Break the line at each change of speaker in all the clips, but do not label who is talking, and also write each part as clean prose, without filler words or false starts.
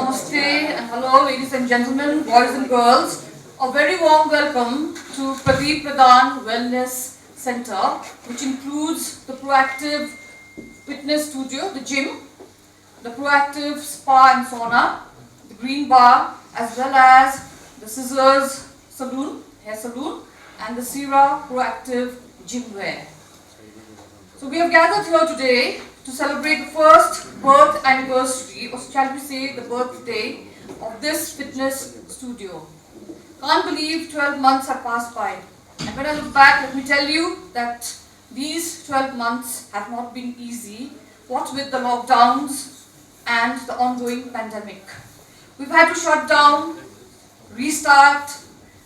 namaste, and hello, ladies and gentlemen, boys and girls. A very warm welcome to Pradeep Pradhan Wellness Center, which includes the Proactive Fitness Studio, the gym, the Proactive Spa and Sauna, the Green Bar, as well as the Scissors Saloon, Hair Saloon, and the Sira Proactive Gym Wear. So we have gathered here today to celebrate the first birth anniversary, or shall we say the birthday of this fitness studio. Can't believe 12 months have passed by. And when I look back, let me tell you that these 12 months have not been easy, what with the lockdowns and the ongoing pandemic. We've had to shut down, restart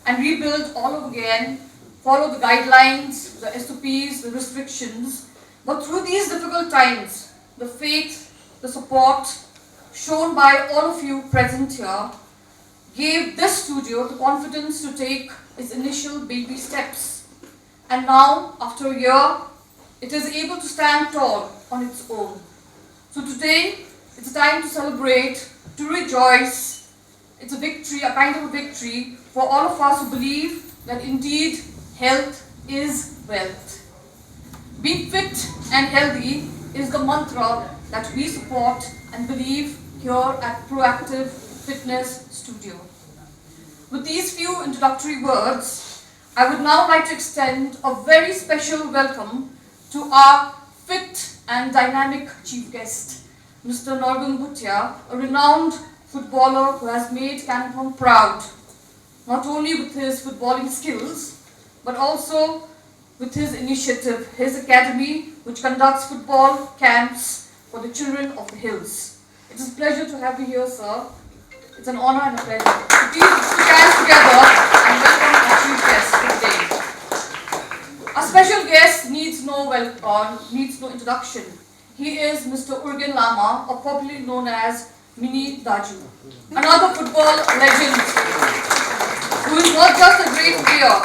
and rebuild all over again, follow the guidelines, the SOPs, the restrictions. But through these difficult times, the faith, the support shown by all of you present here gave this studio the confidence to take its initial baby steps. And now, after a year, it is able to stand tall on its own. So today, it's a time to celebrate, to rejoice. It's a victory, a kind of a victory for all of us who believe that indeed health is wealth. Being fit and healthy is the mantra that we support and believe here at Proactive Fitness Studio. With these few introductory words, I would now like to extend a very special welcome to our fit and dynamic chief guest, Mr. Norgun Bhutia, a renowned footballer who has made Kalimpong proud, not only with his footballing skills, but also with his initiative, his academy, which conducts football camps for the children of the hills. It is a pleasure to have you here, sir. It's an honor and a pleasure. So please put your hands together and welcome our chief guest today. Our special guest needs no introduction. He is Mr. Urgen Lama, or popularly known as Mini Daju, another football legend who is not just a great player,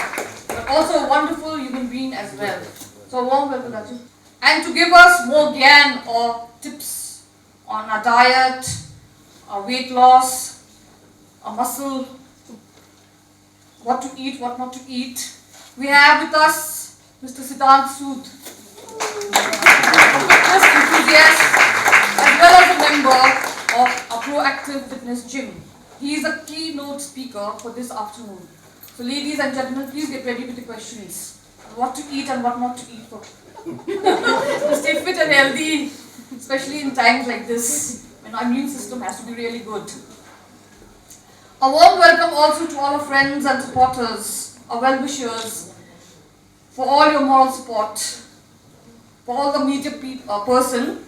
but also a wonderful human being as well. So a warm welcome, Daju. And to give us more gyan or tips on our diet, our weight loss, our muscle, what to eat, what not to eat, we have with us Mr. Siddhant Sood, fitness enthusiast as well as a member of a Proactive Fitness Gym. He is a keynote speaker for this afternoon. So ladies and gentlemen, please get ready with the questions. What to eat and what not to eat for. To stay fit and healthy, especially in times like this, when our immune system has to be really good. A warm welcome also to all our friends and supporters, our well-wishers, for all your moral support, for all the media person,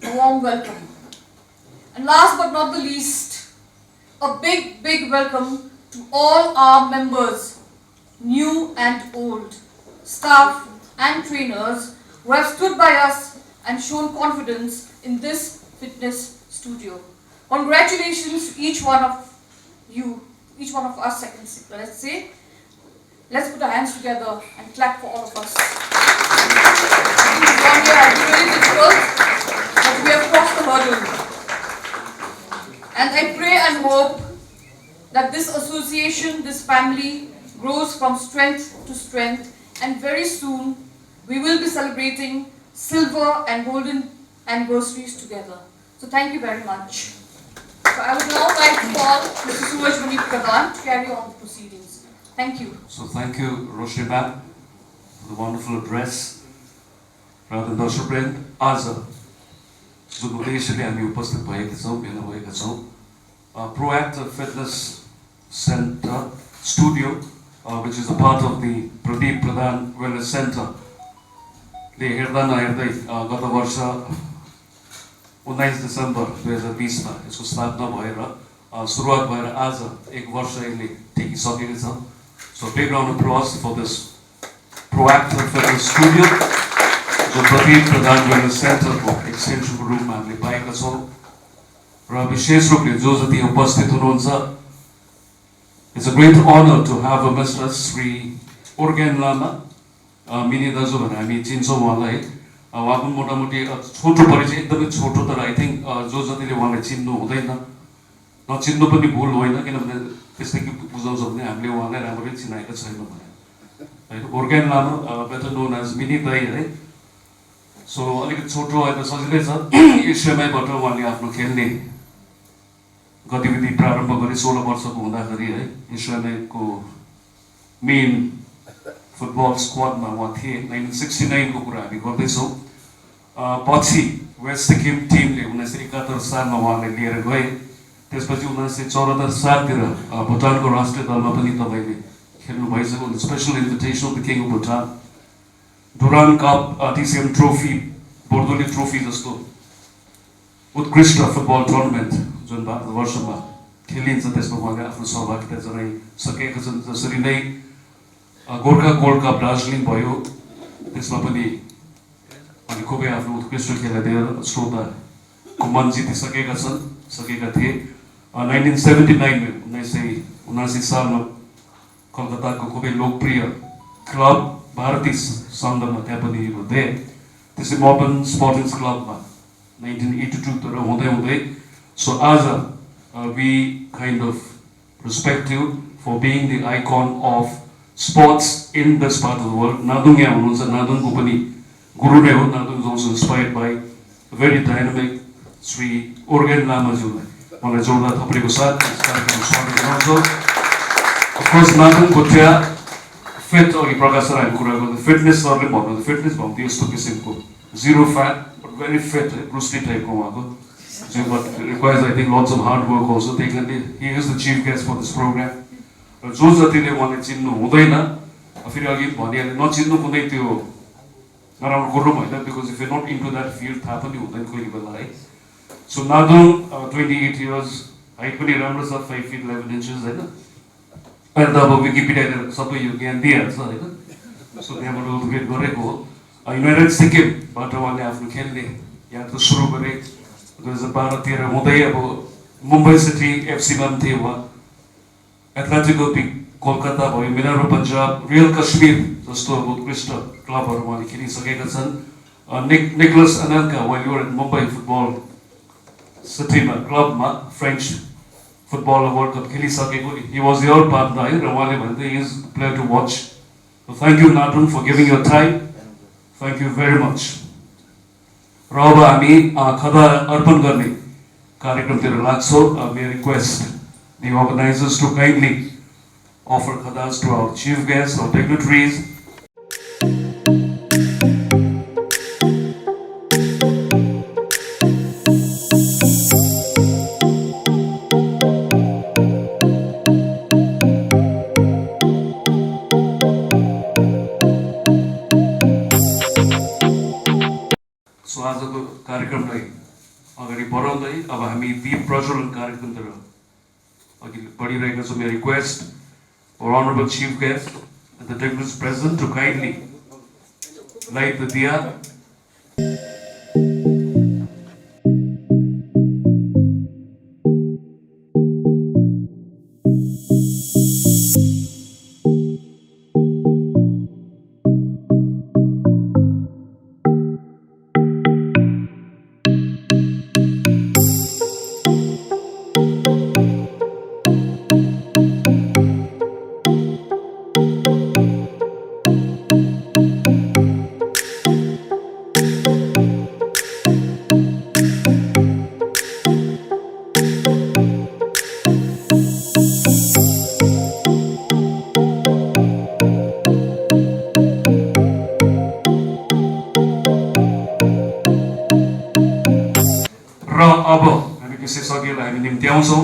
a warm welcome. And last but not the least, a big welcome to all our members, new and old, staff and trainers who have stood by us and shown confidence in this fitness studio. Congratulations to each one of you, each one of us, let's say. Let's put our hands together and clap for all of us. This 1 year has been really difficult, but we have crossed the hurdle. And I pray and hope that this association, this family, grows from strength to strength, and very soon we will be celebrating silver and golden anniversaries together. So thank you very much. So I would now like to call Mr. Suraj Pradhan to carry on the proceedings. Thank you.
So thank you, Roshni ma'am, for the wonderful address. Rather than दर्शकवृन्द, आज जुन उद्देश्यले हामी उपस्थित भएका छौँ, भेला भएका छौँ, Proactive Fitness Center Studio, which is a part of the Pradeep Pradhan Wellness Center. ले हेर्दा नहेर्दै गत वर्ष 19 डिसेम्बर 2020 मा यसको स्थापना भएर सुरुवात भएर आज 1 वर्ष यसले टेकिसकेको छ. So big round of applause for this Proactive Fitness Studio, जो Pradeep Pradhan Wellness Center को extension को रूपमा हामीले पाएका छौँ. र विशेष रूपले जो जति उपस्थित हुनुहुन्छ, it's a great honor to have a Mr. Sri Urgen Lama, Mini Daju भनेर हामी चिन्छौँ उहाँलाई. उहाँ पनि मोटामोटी छोटो परिचय एकदमै छोटो तर आई थिङ्क जो जतिले उहाँलाई चिन्नु हुँदैन नचिन्नु पनि भुल होइन किनभने त्यस्तै के बुझाउँछ भने हामीले उहाँलाई राम्ररी चिनाएका छैनौँ भने होइन गोर्खान लामो बेटर नोन एज मिनी दाई है सो अलिकति छोटो होइन सजिलै छ एसियामाईबाट उहाँले आफ्नो खेल्ने गतिविधि प्रारम्भ गरे 16 वर्षको हुँदाखेरि है एसियामाईको मेन फुटबल स्क्वाडमा उहाँ थिए 1969 को कुरा हामी गर्दैछौँ पछि वेस्ट सिक्किम टिमले 1971 सालमा उहाँलाई लिएर गए त्यसपछि 1974 सालतिर भुटानको राष्ट्रिय दलमा पनि तपाईँले खेल्नु भइसक्यो special invitation of the king of Bhutan Durand cup TCM trophy Bordoloi trophy जस्तो उत्कृष्ट फुटबल टुर्नामेन्ट जुन भारतवर्षमा खेलिन्छ त्यसमा उहाँले आफ्नो सहभागिता जनाइसकेका छन् जसरी नै गोर्खा गोल्ड कप दार्जिलिङ भयो त्यसमा पनि अनि खुबै आफ्नो उत्कृष्ट खेला दिएर श्रोताको मन जितिसकेका थिए 1979 सालमा कलकत्ताको खुबै लोकप्रिय क्लब भारतीय सङ्घमा त्यहाँ पनि हुँदै त्यसै मोर्टन स्पोर्टिङ क्लबमा 1982 तिर हुँदै सो आज we kind of respect you for being the icon of sports in this part of the world Nadung यहाँ हुनुहुन्छ नादुङको पनि गुरु नै हो Nadung is also inspired by very dynamic Shri Orgen लामाज्यूलाई मलाई जोडदार थप्रेको साथ यस कार्यक्रममा स्वागत गराउँछु अफकोर्स नादुङ भुटिया फिट अघि प्रकाश सर हामी कुरा गर्दै फिटनेस सरले भन्नु फिटनेस भन्नु यस्तो किसिमको zero fat but very fit है ब्रुस्ली टाइपको उहाँको जो but requires I think lots of hard work also त्यही कारणले he is the chief guest for this programme र जो जतिले उहाँले चिन्नु हुँदैन फेरि अघि भनिहालेँ नचिन्नु कुनै त्यो नराम्रो कुरो पनि होइन because if you not into that field थाहा पनि हुँदैन कोही बेला है सो नादुङ 28 इयर्स हाइट पनि राम्रो छ 5 feet 11 inches होइन अहिले त अब विकिपिडियाले सबै यो ज्ञान दिइहाल्छ होइन सो त्यहाँबाट उद्घाटन गरेको हो युनाइटेड सिक्किमबाट उहाँले आफ्नो खेल्ने यात्रा सुरु गरे 2012-13 हुँदै अब मुम्बई सिटी एफसीमा पनि थिए उहाँ एथलेटिको कोलकाता भयो मिनारो पन्जाब रियल कश्मीर जस्तो उत्कृष्ट क्लबहरू उहाँले खेलिसकेका छन् निकोलस अनल्का उहाँले मुम्बई फुटबल सिटीमा क्लबमा फ्रेन्च फुटबल वर्ल्ड कप खेलिसकेको हि वाज यर पार्टनर है र उहाँले भन्दै is player to watch thank you Nadung for giving your time thank you very much र अब हामी खदा अर्पण गर्ने कार्यक्रमतिर लाग्छौँ may request the organizers to kindly offer khadas to our chief guests, our dignitaries. So आजको कार्यक्रमलाई अगाडि बढाउँदै अब हामी दीप प्रज्वलन कार्यक्रमतिर बढ़िरहेको छ मेरो request for honorable chief guest and the dignitaries present to kindly light the diya. अब हामी विशेषज्ञलाई हामी निम्त्याउँछौँ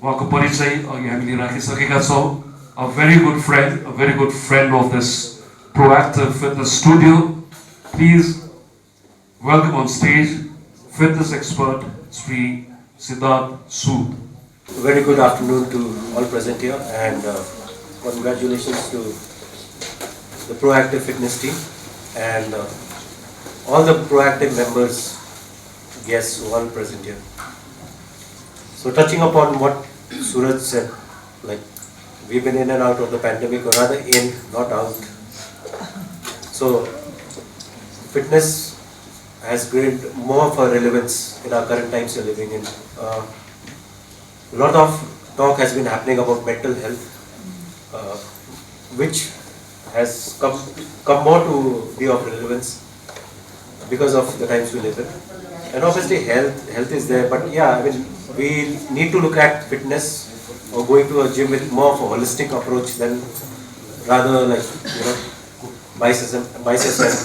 उहाँको परिचय अघि हामीले राखिसकेका छौँ a very good friend of this Proactive Fitness Studio. Please welcome on stage fitness expert Sri Siddharth Sood.
Very good afternoon to all present here and congratulations to the Proactive Fitness team and all the Proactive members, guests who are present here. So touching upon what Suraj said, like we've been in and out of the pandemic, or rather in, not out. So fitness has gained more of a relevance in our current times we're living in. A lot of talk has been happening about mental health, which has come more to be of relevance because of the times we live in. And obviously health is there, but yeah, I mean, we need to look at fitness or going to a gym with more of a holistic approach than rather like, biceps and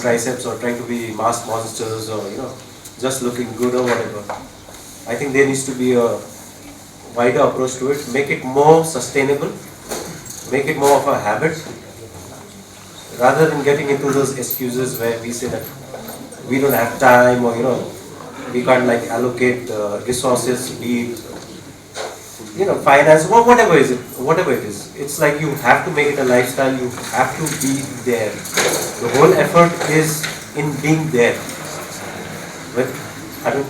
triceps, or trying to be mass monsters, or just looking good or whatever. I think there needs to be a wider approach to it, make it more sustainable, make it more of a habit, rather than getting into those excuses where we say that we don't have time, or we can't like allocate resources, be it finance, whatever it is. It's like you have to make it a lifestyle. You have to be there. The whole effort is in being there. But I mean,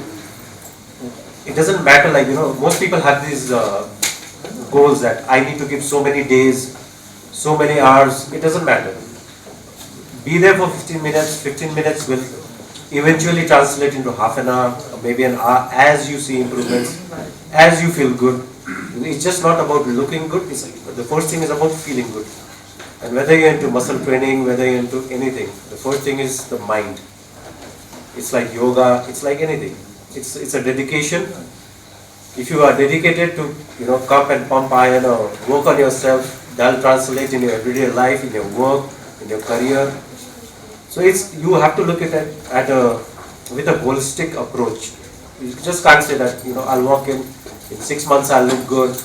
it doesn't matter. Like most people have these goals that I need to give so many days, so many hours. It doesn't matter. Be there for 15 minutes. 15 minutes will eventually translate into half an hour, or maybe an hour, as you see improvements, as you feel good. It's just not about looking good. The first thing is about feeling good. And whether you're into muscle training, whether you're into anything, the first thing is the mind. It's like yoga. It's like anything. It's a dedication. If you are dedicated to come and pump iron or work on yourself, that'll translate in your everyday life, in your work, in your career. So you have to look at it with a holistic approach. You just can't say that I'll walk in 6 months I'll look good,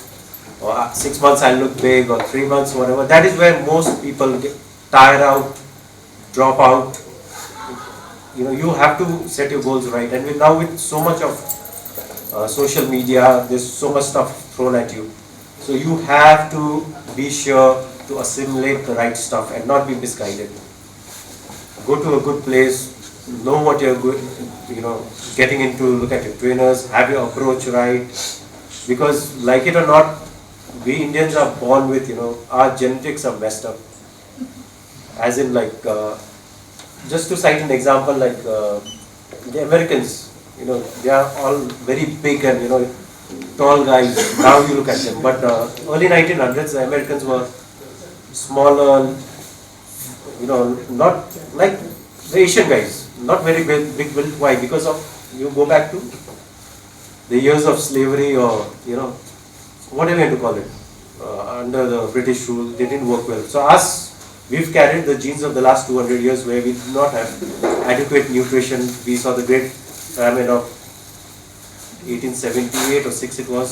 or 6 months I'll look big, or 3 months, whatever. That is where most people get tired out, drop out. You have to set your goals right. And now with so much of social media, there's so much stuff thrown at you. So you have to be sure to assimilate the right stuff and not be misguided. Go to a good place, know what you're good, getting into, look at your trainers, have your approach right. Because like it or not, we Indians are born with, our genetics are messed up. As in like, just to cite an example, like the Americans, they are all very big and, tall guys. Now you look at them. But early 1900s, the Americans were smaller, not like the Asian guys, not very big built. Why? Because of, you go back to the years of slavery, or whatever you have to call it, under the British rule, they didn't work well. So we've carried the genes of the last 200 years where we did not have adequate nutrition. We saw the Great Famine of 1878 or 6 it was.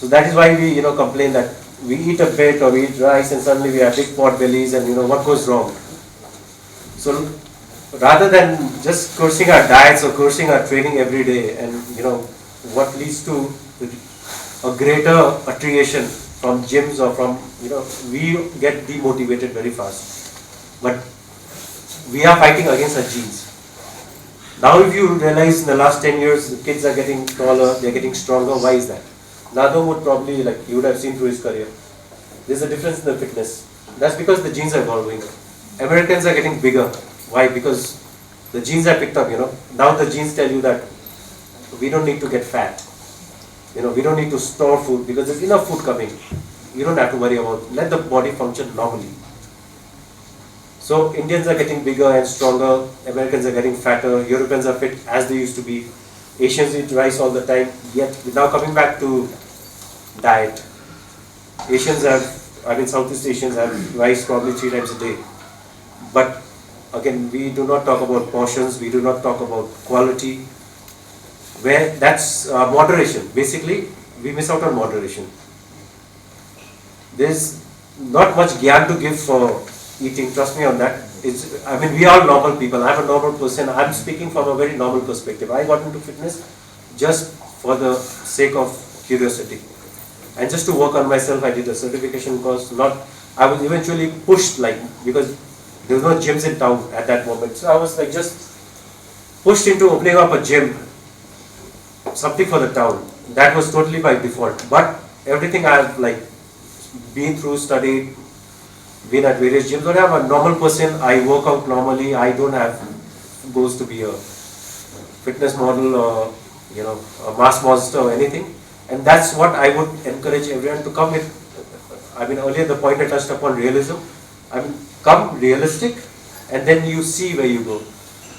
So that is why we complain that we eat a bit, or we eat rice, and suddenly we have big pot bellies, and what goes wrong. So rather than just cursing our diets or cursing our training every day, and what leads to a greater attrition from gyms, or from we get demotivated very fast. But we are fighting against our genes. Now if you realize in the last 10 years the kids are getting taller, they're getting stronger. Why is that? Nadam would probably, like you would have seen through his career, there's a difference in the fitness. That's because the genes are evolving. Americans are getting bigger. Why? Because the genes are picked up, Now the genes tell you that we don't need to get fat. We don't need to store food because there's enough food coming. You don't have to worry about, let the body function normally. So Indians are getting bigger and stronger, Americans are getting fatter, Europeans are fit as they used to be, Asians eat rice all the time. Yet now coming back to diet, Southeast Asians have rice probably 3 times a day. But again, we do not talk about portions, we do not talk about quality, where that's moderation. Basically, we miss out on moderation. There's not much gyan to give for eating, trust me on that. We are normal people, I'm a normal person, I'm speaking from a very normal perspective. I got into fitness just for the sake of curiosity. And just to work on myself, I did a certification course. I was eventually pushed, because there was no gyms in town at that moment. So I was just pushed into opening up a gym, something for the town. That was totally by default. But everything I've been through, studied, been at various gyms. But I'm a normal person. I work out normally. I don't have goes to be a fitness model or a mass monster or anything. And that's what I would encourage everyone to come with. I mean, earlier the point I touched upon realism. I mean, come realistic, and then you see where you go.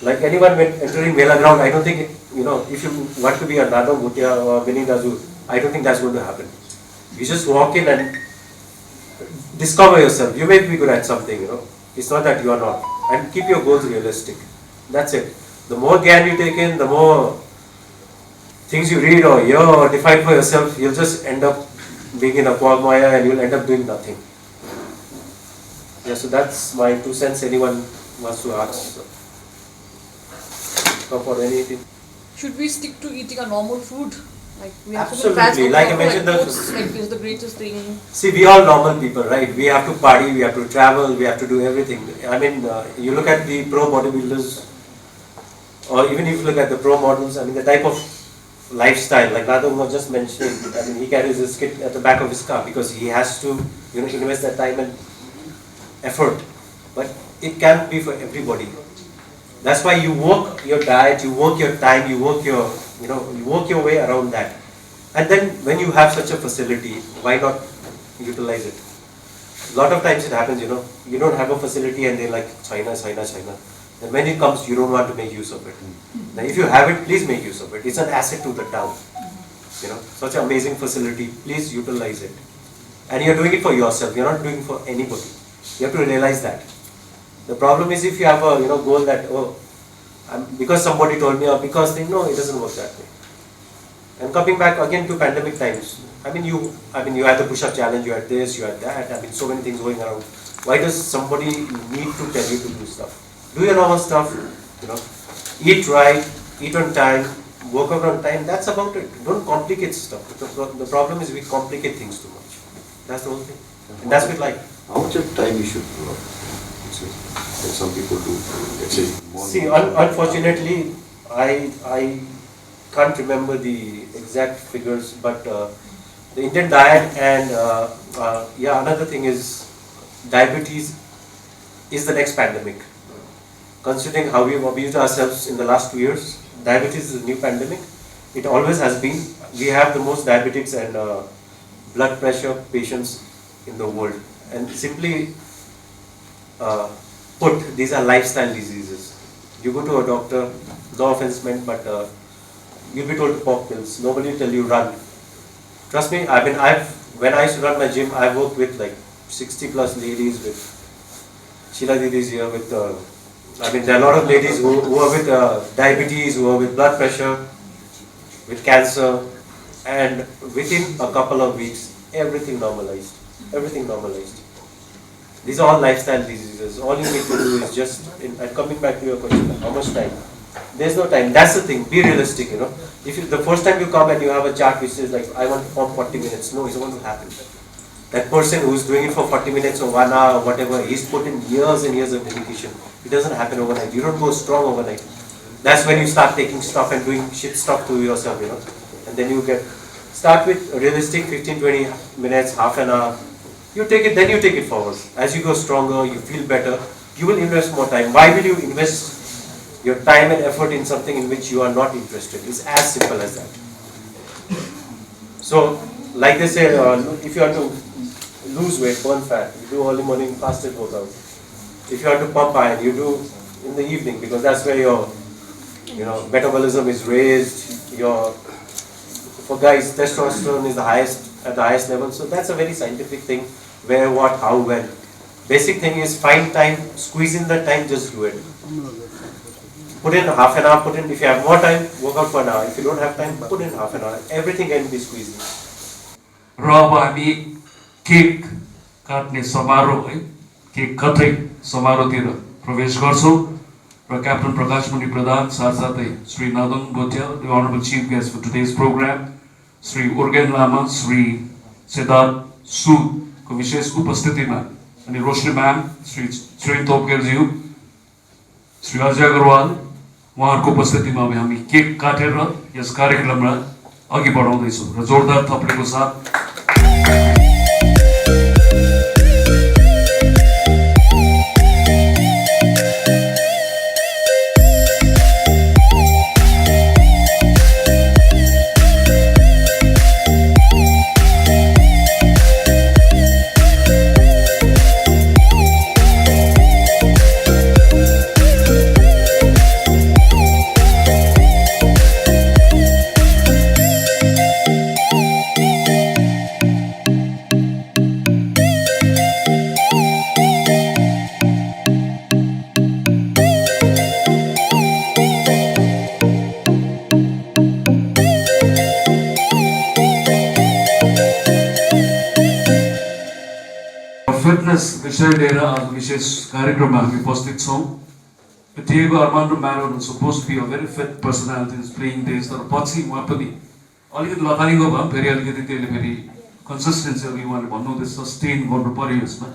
Like anyone when entering Mela ground, I don't think, if you want to be a Nado Bhutia or Vinny Dazu, I don't think that's going to happen. You just walk in and discover yourself. You may be good at something, It's not that you are not. And keep your goals realistic. That's it. The more gyan you take in, the more things you read or hear or define for yourself, you'll just end up being in a quagmire and you'll end up doing nothing. Yeah, so that's my 2 cents. Anyone wants to ask? Come for anything?
Should we stick to eating a normal food? Like we have to be
Absolutely. Like I mentioned,
oats, like is the greatest thing.
See, we all normal people, right? We have to party, we have to travel, we have to do everything. I mean, you look at the pro bodybuilders, or even if you look at the pro models, I mean, the type of lifestyle, like Nadam was just mentioning, I mean, he carries his kit at the back of his car because he has to, invest that time and effort. But it can't be for everybody. That's why you work your diet, you work your time, you work your, you work your way around that. And then when you have such a facility, why not utilize it? A lot of times it happens, you don't have a facility and they're like, China, China, China. And when it comes, you don't want to make use of it. Now, if you have it, please make use of it. It's an asset to the town. Such an amazing facility, please utilize it. And you're doing it for yourself, you're not doing it for anybody. You have to realize that. The problem is if you have a goal that, because somebody told me or because they know, it doesn't work that way. And coming back again to pandemic times, you had the push-up challenge, you had this, you had that, so many things going around. Why does somebody need to tell you to do stuff? Do your normal stuff, eat right, eat on time, work out on time, that's about it. Don't complicate stuff. The problem is we complicate things too much. That's the whole thing. And that's with life.
How much of time you should like some people do, let's say morning?
See, unfortunately, I can't remember the exact figures, but the Indian diet and another thing is diabetes is the next pandemic. Considering how we've abused ourselves in the last 2 years, diabetes is a new pandemic. It always has been. We have the most diabetics and blood pressure patients in the world. And simply put, these are lifestyle diseases. You go to a doctor, no offense meant, but you'll be told to pop pills. Nobody will tell you run. Trust me, when I used to run my gym, I worked with like 60 plus ladies, with Sheila Didis here, with there are a lot of ladies who are with diabetes, who are with blood pressure, with cancer, and within a couple of weeks, everything normalized. Everything normalized. These are all lifestyle diseases. All you need to do is just, and coming back to your question, how much time? There's no time. That's the thing. Be realistic, If the first time you come and you have a chart which says like, I want to pump 40 minutes, no, it's not going to happen. That person who's doing it for 40 minutes or 1 hour or whatever, he's put in years and years of dedication. It doesn't happen overnight. You don't go strong overnight. That's when you start taking stuff and doing shit stuff to yourself, And then you start with realistic 15-20 minutes, half an hour. You take it, then you take it forward. As you go stronger, you feel better, you will invest more time. Why will you invest your time and effort in something in which you are not interested? It's as simple as that. So, like they say, if you want to lose weight, burn fat, you do early morning fasted workout. If you want to pump iron, you do in the evening, because that's where your metabolism is raised. For guys, testosterone is at the highest level. So that's a very scientific thing. Where, what, how, when. Basic thing is find time, squeeze in the time, just do it. Put in half an hour, if you have more time, work out for an hour. If you don't have time, put in half an hour. Everything can be squeezed in.
र अब हामी cake काट्ने समारोह cake cutting समारोहतिर प्रवेश गर्छौँ र captain प्रकाश मुनि प्रधान साथसाथै Shri Nadong Bhotia, the honorable chief guest for today's program, Shri Urgen Lama, Shri Siddharth सुको विशेष उपस्थितिमा अनि रोशनी म्याम, श्री श्री तोपकेरज्यू, श्री अजय अग्रवाल, उहाँहरूको उपस्थितिमा हामी केक काटेर यस कार्यक्रमलाई अघि बढाउँदैछौँ र जोरदार थप्पडीको साथ फिटनेस विषय लिएर आज विशेष कार्यक्रममा हामी उपस्थित छौँ. Diego Armando Maradona was supposed to be a very fit personality in his playing days, तर पछि उहाँ पनि अलिकति लथालिङ्गो भयो, फेरि अलिकति त्यसले फेरि consistency अघि उहाँले भन्नुहुँदै सस्टेन गर्नु पर्यो यसमा.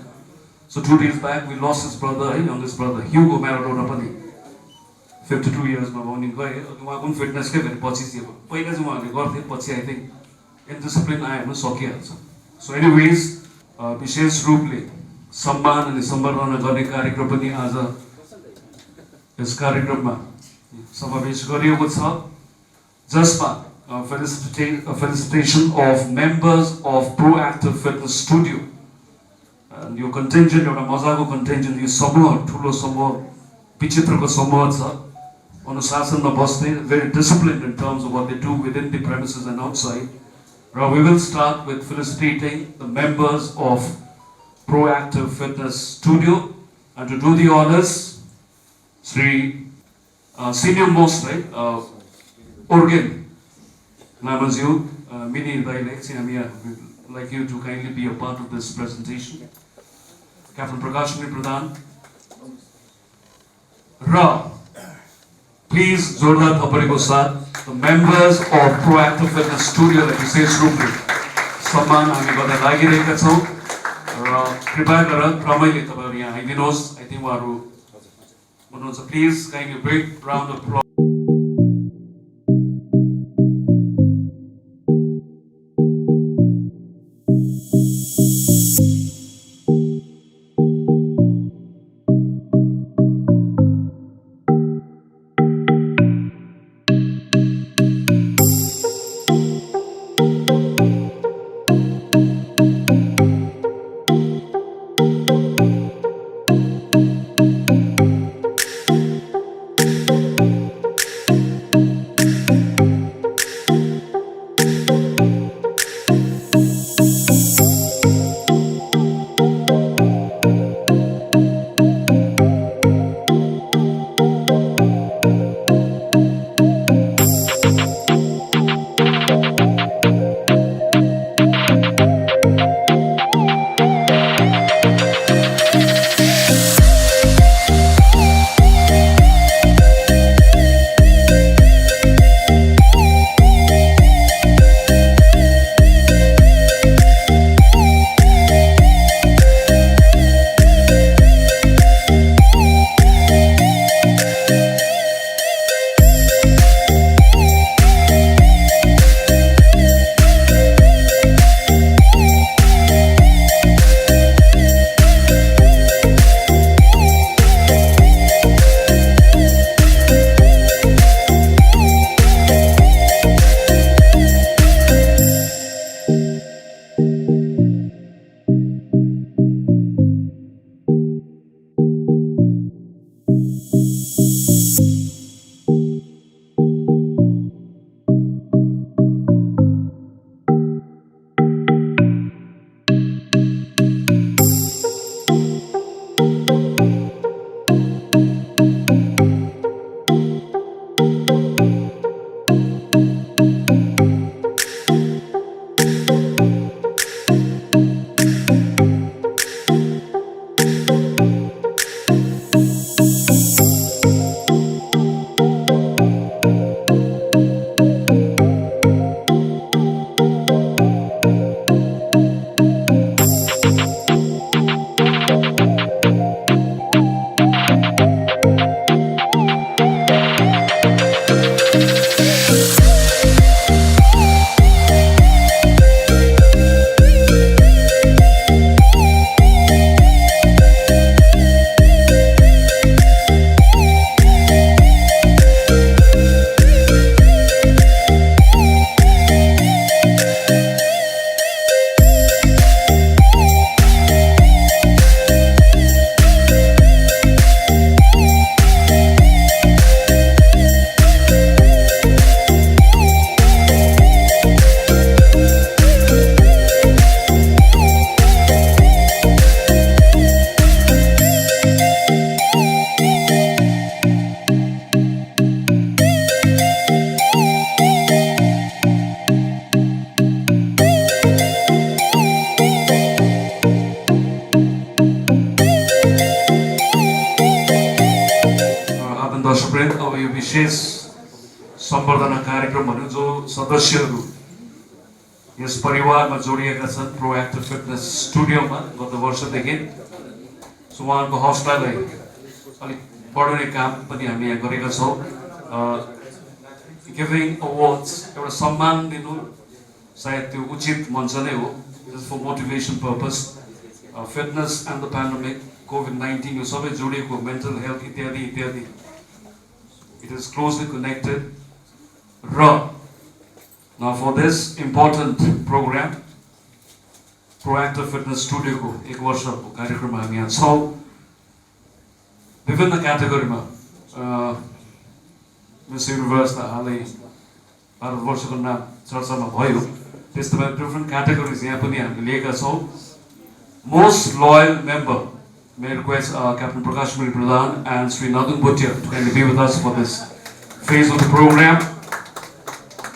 So 2 days back we lost his brother, youngest brother Hugo Maradona पनि 52 years मा उनी गए. उहाँ पनि फिटनेसकै फेरि पछि थियो. पहिला चाहिँ उहाँले गर्थे, पछि आई थिङ्क इन्डिसिप्लिन आएमा सकिहाल्छ. सो एनिवेज विशेष रूपले सम्मान अनि सम्बर्धना गर्ने कार्यक्रम पनि आज यस कार्यक्रममा समावेश गरिएको छ, जसमा felicitation of members of proactive fitness studio. यो कन्टेन्जन एउटा मजाको कन्टेन्जन, यो समूह ठुलो समूह, विचित्रको समूह छ, अनुशासनमा बस्ने, very disciplined in terms of what they do within the premises and outside. We will start with felicitating the members of Proactive Fitness Studio, and to do the honors, Sri senior most, right, Organ Namanju, Mini Dailek, we'd like you to kindly be a part of this presentation. Captain Prakash Pradhan. Ra. Please, जोरदार थप्पडीको साथ the members of Proactive Fitness Studio लाई विशेष रूपले सम्मान हामी गर्न लागिरहेका छौँ र कृपया गरेर क्रमैले तपाईहरु यहाँ आइदिनुहोस्. आई थिंक उहाँहरु भन्नुहुन्छ, please kindly big round of applause. विशेष सम्बर्धना कार्यक्रम भन्यो जो सदस्यहरू यस परिवारमा जोडिएका छन् प्रोएक्टिभ फिटनेस स्टुडियोमा गत वर्षदेखि। सो उहाँको हौसलालाई अलिक बढाउने काम पनि हामी यहाँ गरेका छौँ। गिभिङ अवार्ड्स एउटा सम्मान दिनु सायद त्यो उचित मञ्च नै हो, just for motivation purpose. Fitness and the pandemic, कोभिड-19 यो सबै जोडिएको, मेन्टल हेल्थ इत्यादि इत्यादि, इट इज क्लोजली कनेक्टेड। र now for this important program, Proactive Fitness Studio को 1 वर्षको कार्यक्रममा हामी यहाँ छौँ। विभिन्न क्याटेगोरीमा मिस युनिभर्स त हालै भारतवर्षको नाम चर्चामा भयो, त्यस्तोमा डिफ्रेन्ट क्याटेगोरिज यहाँ पनि हामीले लिएका छौँ। Most loyal member, may I request Captain Prakash Mari Pradhan and Sri Nadun Bhutia to kindly be with us for this phase of the program.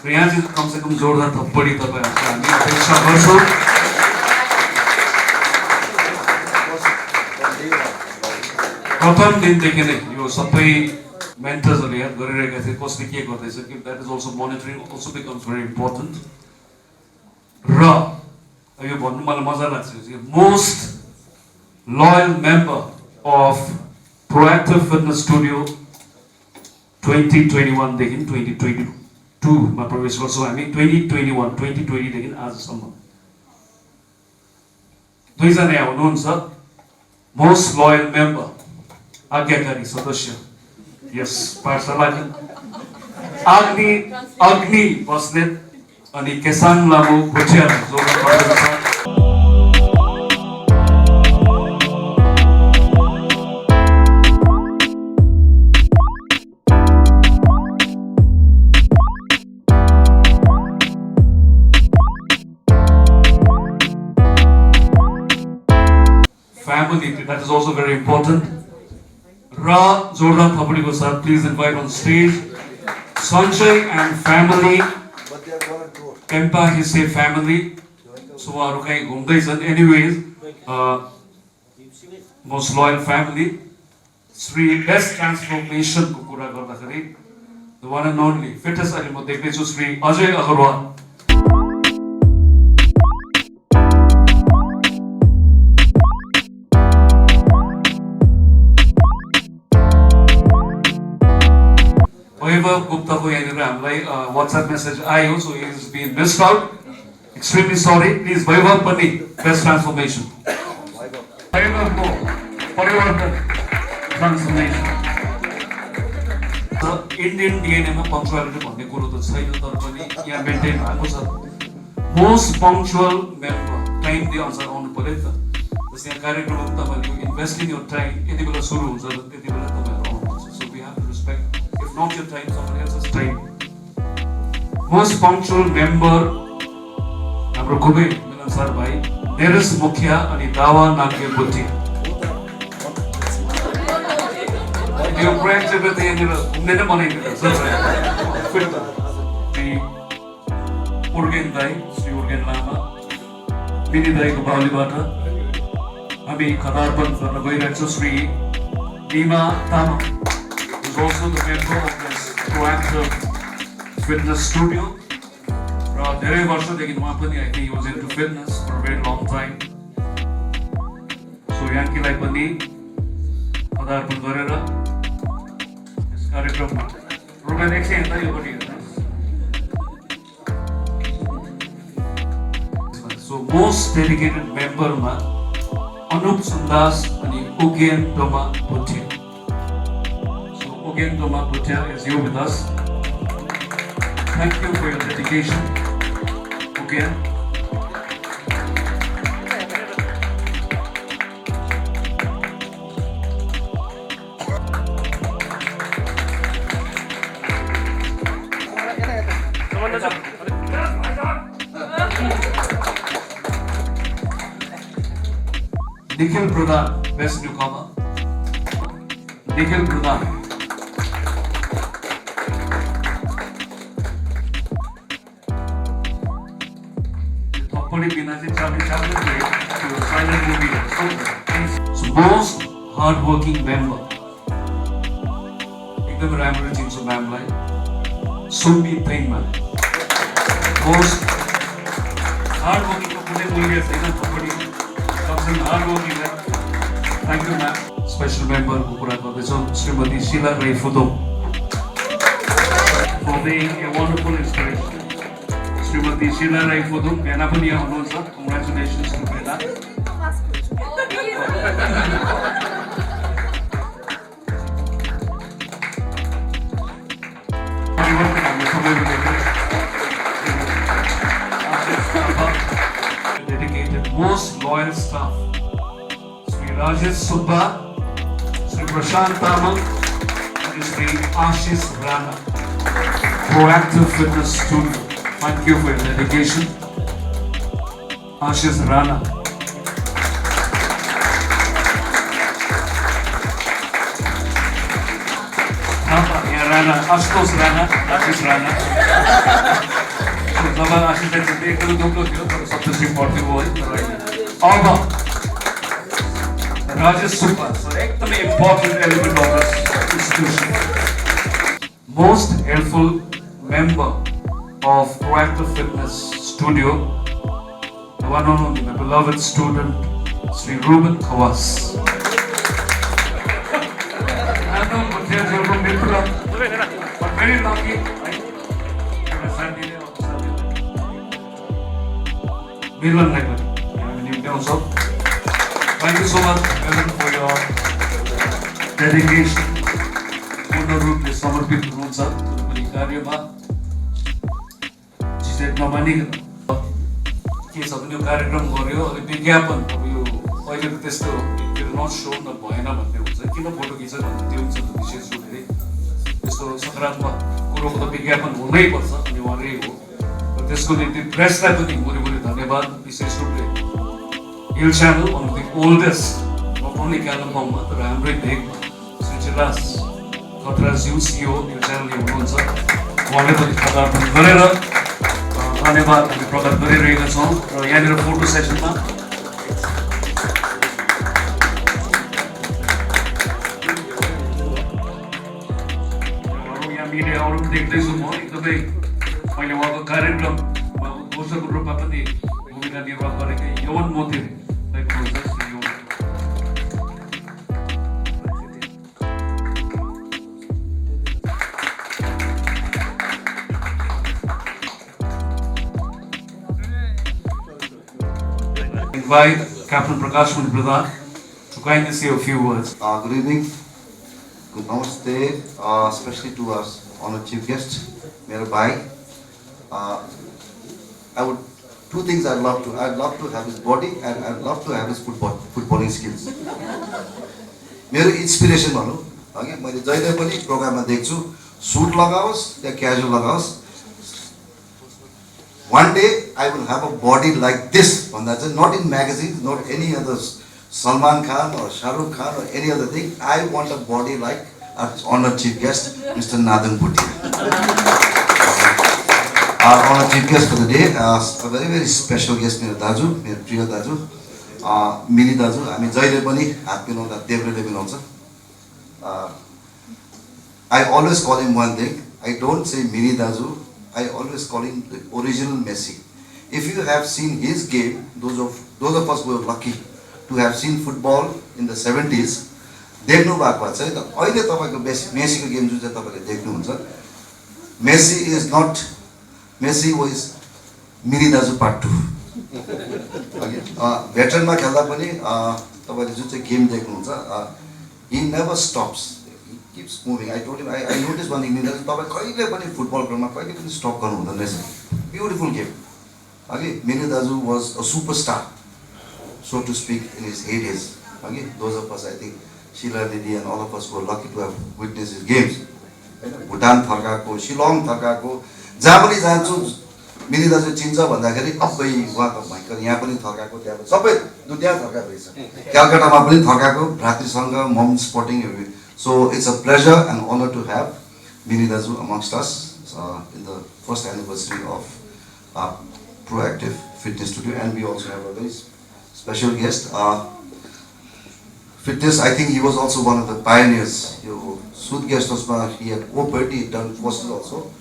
र यहाँ चाहिँ कमसेकम जोरदार थप्पडी तपाईँहरूको हामी अपेक्षा गर्छौँ। प्रथम दिनदेखि नै यो सबै मेन्टर्सहरूले याद गरिरहेका थिए कसले के गर्दैछ, कि that is also monitoring also becomes very important. र यो भन्नु मलाई मजा लाग्छ, most loyal member of proactive fitness studio 2021 देखि 2022 मा प्रवेश गर्छौँ हामी। 2020 देखि आजसम्म 2 जना यहाँ हुनुहुन्छ मोस्ट लोयल मेम्बर, आज्ञाकारी सदस्य यस पाठशालाका, अग्नि बस्नेत अनि केसाङ लामो भुटिया जोड्न पर्दछ। Family, that is also very important. Ra जोरदार थप्पडीको साथ please invite on stage Sanjay and family. Kempa he say family. So उहाँहरु कहीँ घुम्दैछन्। Anyways, most loyal family. Sri best transformation को कुरा गर्दाखेरि the one and only fittest अहिले म देख्दैछु Shri Ajay Agarwal. Gupta ko यहाँ हामीलाई WhatsApp message आयो, so he has been missed out. Extremely sorry. Please Vaibhav पनि best transformation. Vaibhav को परिवर्तन transformation. Indian DNA मा punctuality भन्ने कुरो त छैन, तर पनि यहाँ मेन्टेन भएको छ। Most punctual member, टाइम दिए अनुसार आउनु पर्यो नि त। जस्तै यहाँ कार्यक्रममा तपाईहरुको investing your time यति बेला सुरु हुन्छ, त्यति बेला तपाईहरु आउनुहुन्छ। So we have to respect, if not your time, someone else's time. Most punctual member हाम्रो खुबै मिलनसार भाइ नेरस मुखिया अनि दावा नाङ्गे बुद्धि। यो प्रोजेक्ट त यहाँनिर घुम्ने नै बनाइदिएको छ। श्री उर्गेन दाई, श्री उर्गेन लामा, मिनी दाईको बाहुलीबाट हामी खदार्पण गर्न गइरहेको छौँ। Shri Dima Tamang is also the member of this Proactive Fitness Studio. धेरै वर्षदेखि उहाँ पनि I think he was into fitness for a very long time. So याङ्कीलाई पनि पदार्पण गरेर यस कार्यक्रममा रुपैयाँ 100 हेर्दा यो पनि हेर्नुहोस्। So most dedicated member मा अनुप सुन्दास अनि Ugen Doma Bhutia. So Ugen Doma Bhutia is here with us. Thank you for your dedication. Again. Nikhil Pradhan, best newcomer. Nikhil Pradhan. So most hard-working member, एकदमै राम्रो चिन्छु म्यामलाई सुम्बी थैङमा मोस्ट हार्ड वर्किङको कुनै मूल्य छैन थोपडी सबसे hard working thank you ma'am special मेम्बरको कुरा गर्दैछौँ श्रीमती शीला राई फुदोङ for being a wonderful inspiration. Srimati Sheila Rai Fudum, Bena पनि यहाँ हुनुहुन्छ. Congratulations to Bena. Dedicated, most loyal staff. Sri Rajesh Subba, Sri Prashant Tamang, and Sri Ashish Rana. Proactive Fitness Studio. Thank you for your dedication. Ashish Rana. Yeah, Rana. Ashutosh Rana. Ashish Rana. So, जब आशीष ने एक तो दो लोग थे, तो सबसे important वो है. और राजेश सुब्बा. So, एकदम important element of this institution. Most helpful member of Proactive Fitness Studio, the one and only, my beloved student, Sri Ruben Khawas. But very lucky, Milan Nagel. Thank you so much, Milan, for your dedication. पूर्ण रूपले समर्पित हुनुहुन्छ पनि कार्यमा झिझक नमानिकन के छ भने यो कार्यक्रम गर्यो अनि विज्ञापन अब यो अहिले त त्यस्तो नट सो न भएन भन्ने हुन्छ किन फोटो खिच्छ भन्ने त्यो हुन्छ विशेष रूपले त्यस्तो सकारात्मक कुरोको त विज्ञापन हुनै पर्छ अनिवार्य हो र त्यसको निम्ति प्रेसलाई पनि भुरी धन्यवाद विशेष रूपले hill channel one of the oldest not only कालिम्पोङमा तर हाम्रै भेगमा श्री खतराज्यू सिओ यो च्यानलले हुनुहुन्छ उहाँले पनि पदार्पण गरेर धन्यवाद हामी प्रकट गरिरहेका छौँ र यहाँनिर फोटो सेसनमा यहाँ मिडियाहरू पनि देख्दैछु म एकदमै मैले उहाँको कार्यक्रममा घोषकको रूपमा पनि भूमिका निर्वाह गरेकै यौवन मोतिर देख्नुहुन्छ invite Captain Prakash Mani Pradhan to kindly say a few words.
Good evening, good namaste, especially to our honored chief guest, Mera Bhai. Two things I'd love to have his body and I'd love to have his footballing skills. Mera inspiration bhanu, okay, मैले जहिले पनि प्रोग्राममा देख्छु suit लगाओस् या casual लगाओस्. One day I will have a body like this, not in magazines, not any other Salman Khan or Shah Rukh Khan or any other thing. I want a body like our honored chief guest, Mr. Nadan Bhutia. Our honored chief guest for the day, a very very special guest, मेरो दाजु, मेरो प्रिय दाजु, mini दाजु. हामी जहिले पनि हात मिलाउँदा देब्रेले मिलाउँछ. I always call him one thing. I don't say mini दाजु. I always call him the original Messi. If you have seen his game, those of us who are lucky to have seen football in the 70s, देख्नु भएको छ नि त अहिले तपाईको मेसीको game जुन चाहिँ तपाईले देख्नुहुन्छ Messi was mini दाजु पार्ट 2. भेटरनमा खेल्दा पनि तपाईले जुन चाहिँ गेम देख्नुहुन्छ he never stops. Keeps moving. I told him, I noticed one thing, that तपाईं कहिले पनि फुटबल ग्राउन्डमा कहिले पनि स्टप गर्नु हुँदैन रहेछ. Beautiful game. Okay, Mini Dazu was a superstar, so to speak, in his heydays. Okay, those of us, I think, Sheila Didi and all of us were lucky to have witnessed his games. Bhutan फर्काको, शिलोङ फर्काको, जहाँ पनि जान्छु Mini Dazu चिन्छ भन्दाखेरि अबै उहाँ त भयंकर यहाँ पनि फर्काको त्यहाँ सबै दुनिया फर्काको रहेछ. कलकत्तामा पनि फर्काको भ्रातृ संघ मम sporting. So it's a pleasure and honor to have Mini Dazu amongst us in the first anniversary of Proactive Fitness Studio, and we also have a very special guest, fitness, I think he was also one of the pioneers. Sud guest house, he had co-opted, he had done courses also.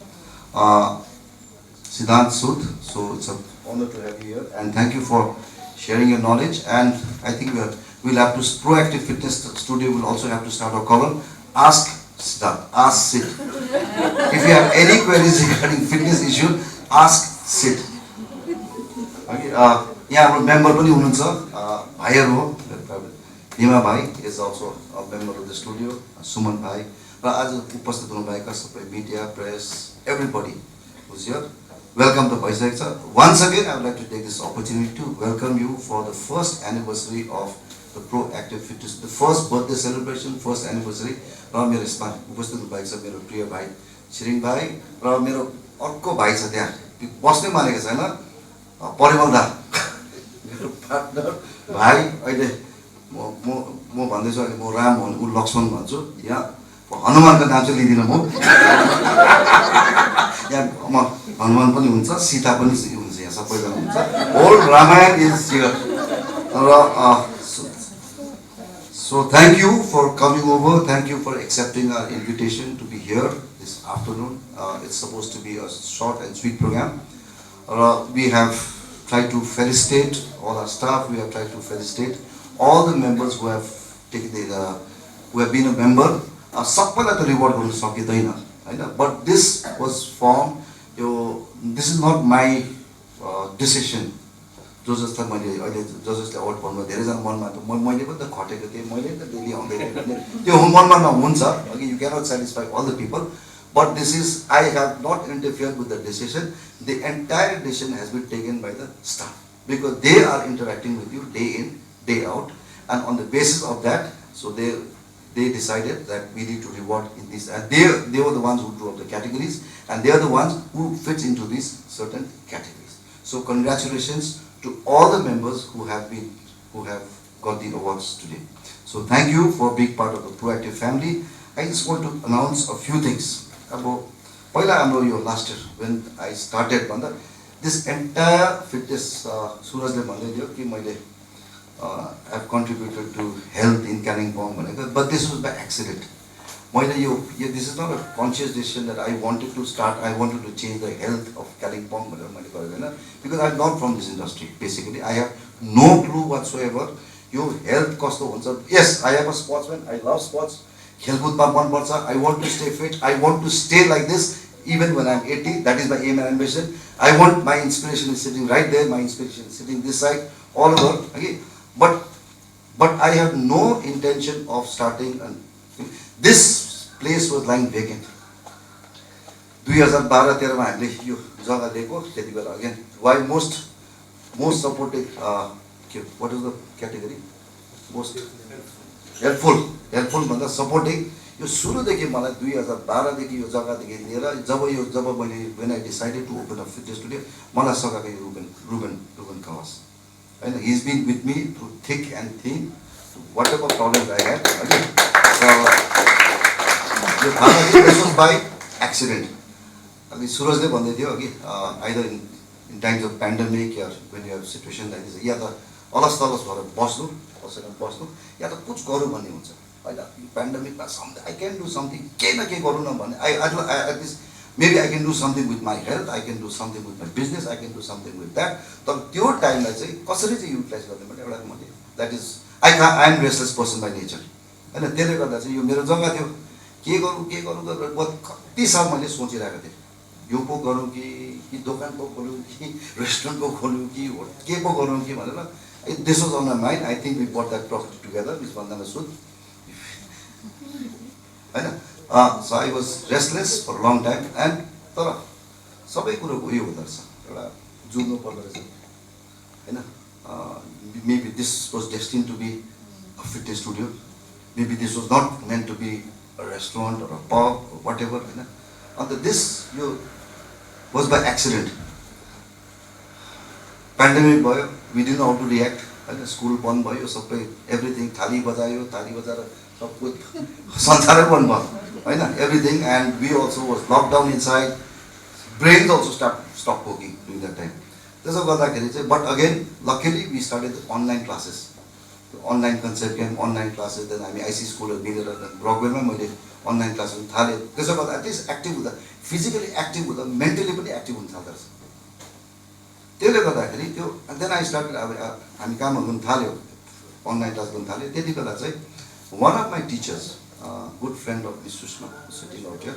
Siddhant Sud, so it's an honor to have you here, and thank you for sharing your knowledge. And I think we'll have to, Proactive Fitness Studio will also have to start a column, Ask Siddhant, Ask Sid. If you have any queries regarding fitness issue, ask Sid. Okay, यहाँ हाम्रो member पनि हुनुहुन्छ, भाइहरु हो, हिमा भाइ is also a member of the studio, Suman भाइ, र आज उपस्थित हुनुभएका सबै media, press, everybody who's here. Welcome to Bhaisakcha. Once again, I would like to take this opportunity to welcome you for the first anniversary of the Proactive Fitness, the first birthday celebration, first anniversary. र मेरो यसमा उपस्थित हुनुभएको छ मेरो प्रिय भाइ छिरिङ भाइ, र मेरो अर्को भाइ छ त्यहाँ, बस्नै मानेको छैन, परिमल दा, मेरो पार्टनर भाइ। अहिले म भन्दैछु, अहिले म राम भन्छु, उ लक्ष्मण भन्छु, यहाँ हनुमानको नाम चाहिँ लिदिनँ म। यहाँ हनुमान पनि हुन्छ, सीता पनि हुन्छ, यहाँ सबैजना हुन्छ, whole Ramayana is here. So thank you for coming over, thank you for accepting our invitation to be here this afternoon. It's supposed to be a short and sweet program. We have tried to felicitate all our staff, we have tried to felicitate all the members who have taken who have been a member. सबैलाई त reward गर्न सकिँदैन हैन, but this was formed, this is not my decision. जो जसलाई मैले अहिले जसले award भन्नु धेरैजना मनमा त मैले पनि त खटेको थिएँ, मैले त डेली आउँदै थिएँ, त्यो मनमा नहुन्छ, okay, you cannot satisfy all the people, but this is, I have not interfered with the decision. The entire decision has been taken by the staff because they are interacting with you day in, day out, and on the basis of that, so they decided that we need to reward in this, and they were the ones who drew up the categories, and they are the ones who fits into these certain categories. So congratulations to all the members who have got the awards today. So thank you for being part of the Proactive family. I just want to announce a few things. पहिला हाम्रो यो last year when I started भन्दा this entire fitness, सुरजले भन्दै थियो कि मैले have contributed to health in Kalimpong भनेको, but this was by accident. This is not a conscious decision that I wanted to start, I wanted to change the health of Kalimpong भनेर मैले गरेको हैन, because I'm not from this industry. Basically, I have no clue whatsoever. Yo health कस्तो हुन्छ. Yes, I am a sportsman, I love sports. खेलकुदमा मन पर्छ. I want to stay fit, I want to stay like this even when I'm 80. That is my aim and ambition. I want, my inspiration is sitting right there, my inspiration is sitting this side, all over. Okay, but I have no intention of starting. This place was lying vacant. 2012-13 मा हामीले यो जग्गा लिएको त्यति बेला. Again, why most supportive, what is the category? Most helpful भन्दा supporting. यो सुरुदेखि मलाई 2012 देखि यो जग्गादेखि लिएर जब मैले when I decided to open a fitness studio, मलाई सघाएको यो Ruben Kawas. And he's been with me through thick and thin, whatever problems I had. So this was by accident. Surajले भन्दै थियो कि either in times of pandemic or when you have situation like this, या त अलस तलस भएर बस्नु या त कुछ गरौँ भन्ने हुन्छ हैन. Pandemic मा I can do something, केही न केही गरौँ न भन्ने. At least maybe I can do something with my health, I can do something with my business, I can do something with that. तर त्यो टाइमलाई चाहिँ कसरी चाहिँ युटिलाइज गर्ने भने एउटा मैले, that is I am restless person by nature. हैन, त्यसले गर्दा चाहिँ यो मेरो जग्गा थियो, के गरौँ गरेर कति साल मैले सोचिरहेको थिएँ. यो पो गरौँ कि दोकान पो खोलौँ कि रेस्टुरेन्ट पो खोलौँ कि के पो गरौँ कि भनेर. This was on my mind. I think we bought that property together, Ms. Vandana Sud. So I was restless for a long time, and तर सबै कुरोको उयो हुँदो रहेछ, एउटा जुझ्नु पर्दो रहेछ हैन. Maybe this was destined to be a fitness studio, maybe this was not meant to be a restaurant or a pub or whatever Hahn. And this was by accident. Pandemic भयो, we didn't know how to react. School बन्द भयो, सबै everything थाली बजाएर सब कुछ संसारै बन्द भयो हैन, everything, and we also was locked down inside. Brains also stopped working during that time. त्यसो गर्दाखेरि चाहिँ, but again luckily we started the online classes. Online concept game online classes then हामी आइसी स्कुलहरू मिलेर ब्रकवेलमा मैले अनलाइन क्लासहरू थालेँ त्यसो गर्दा एटलिस्ट एक्टिभ हुँदा फिजिकली एक्टिभ हुँदा मेन्टली पनि एक्टिभ हुन थाल्दो रहेछ त्यसले गर्दाखेरि त्यो देन आई स्टार्टेड अब हामी कामहरू गर्नु थाल्यो अनलाइन क्लास गर्नु थाल्यो त्यति बेला चाहिँ one of my teachers good friend of Miss Sushma sitting out here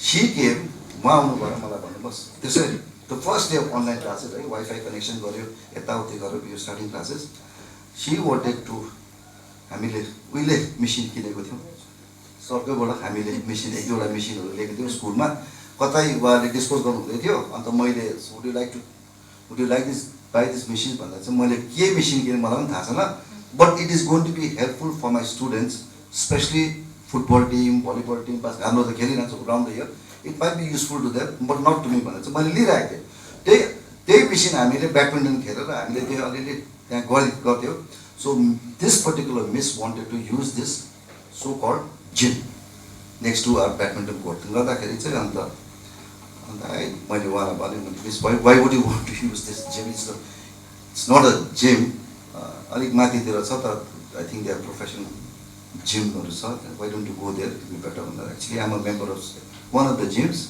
she came म आउनुभयो मलाई भन्नुहोस् त्यसरी the first day of online classes है वाइफाई कनेक्सन गऱ्यो यताउति गऱ्यो यो starting classes she wanted to हामीले उहिले मेसिन किनेको थियौँ सरकारबाट हामीले मेसिन एक दुईवटा मेसिनहरू लिएको थियौँ स्कुलमा कतै उहाँले डिस्पोज गर्नुहुँदै थियो अन्त मैले would you like this by this machine भन्दा चाहिँ मैले के मेसिन किनेँ मलाई पनि थाहा छैन but it is going to be helpful for my students specially football team volleyball team पास हाम्रो त खेलिरहन्छ round the year it might be useful to them but not to me भनेर चाहिँ मैले लिइरहेको थिएँ त्यही मेसिन हामीले ब्याडमिन्टन खेलेर हामीले त्यो अलिअलि त्यहाँ गर्थ्यौँ so this particular Miss wanted to use this so called gym next to our badminton court गर्दाखेरि चाहिँ अन्त मैले उहाँलाई भने Miss why would you want to use this gym it's not a gym अलिक माथितिर छ त I think they are professional जिमहरू छ why don't you go there be better भन्दा actually I'm a member of one of the gyms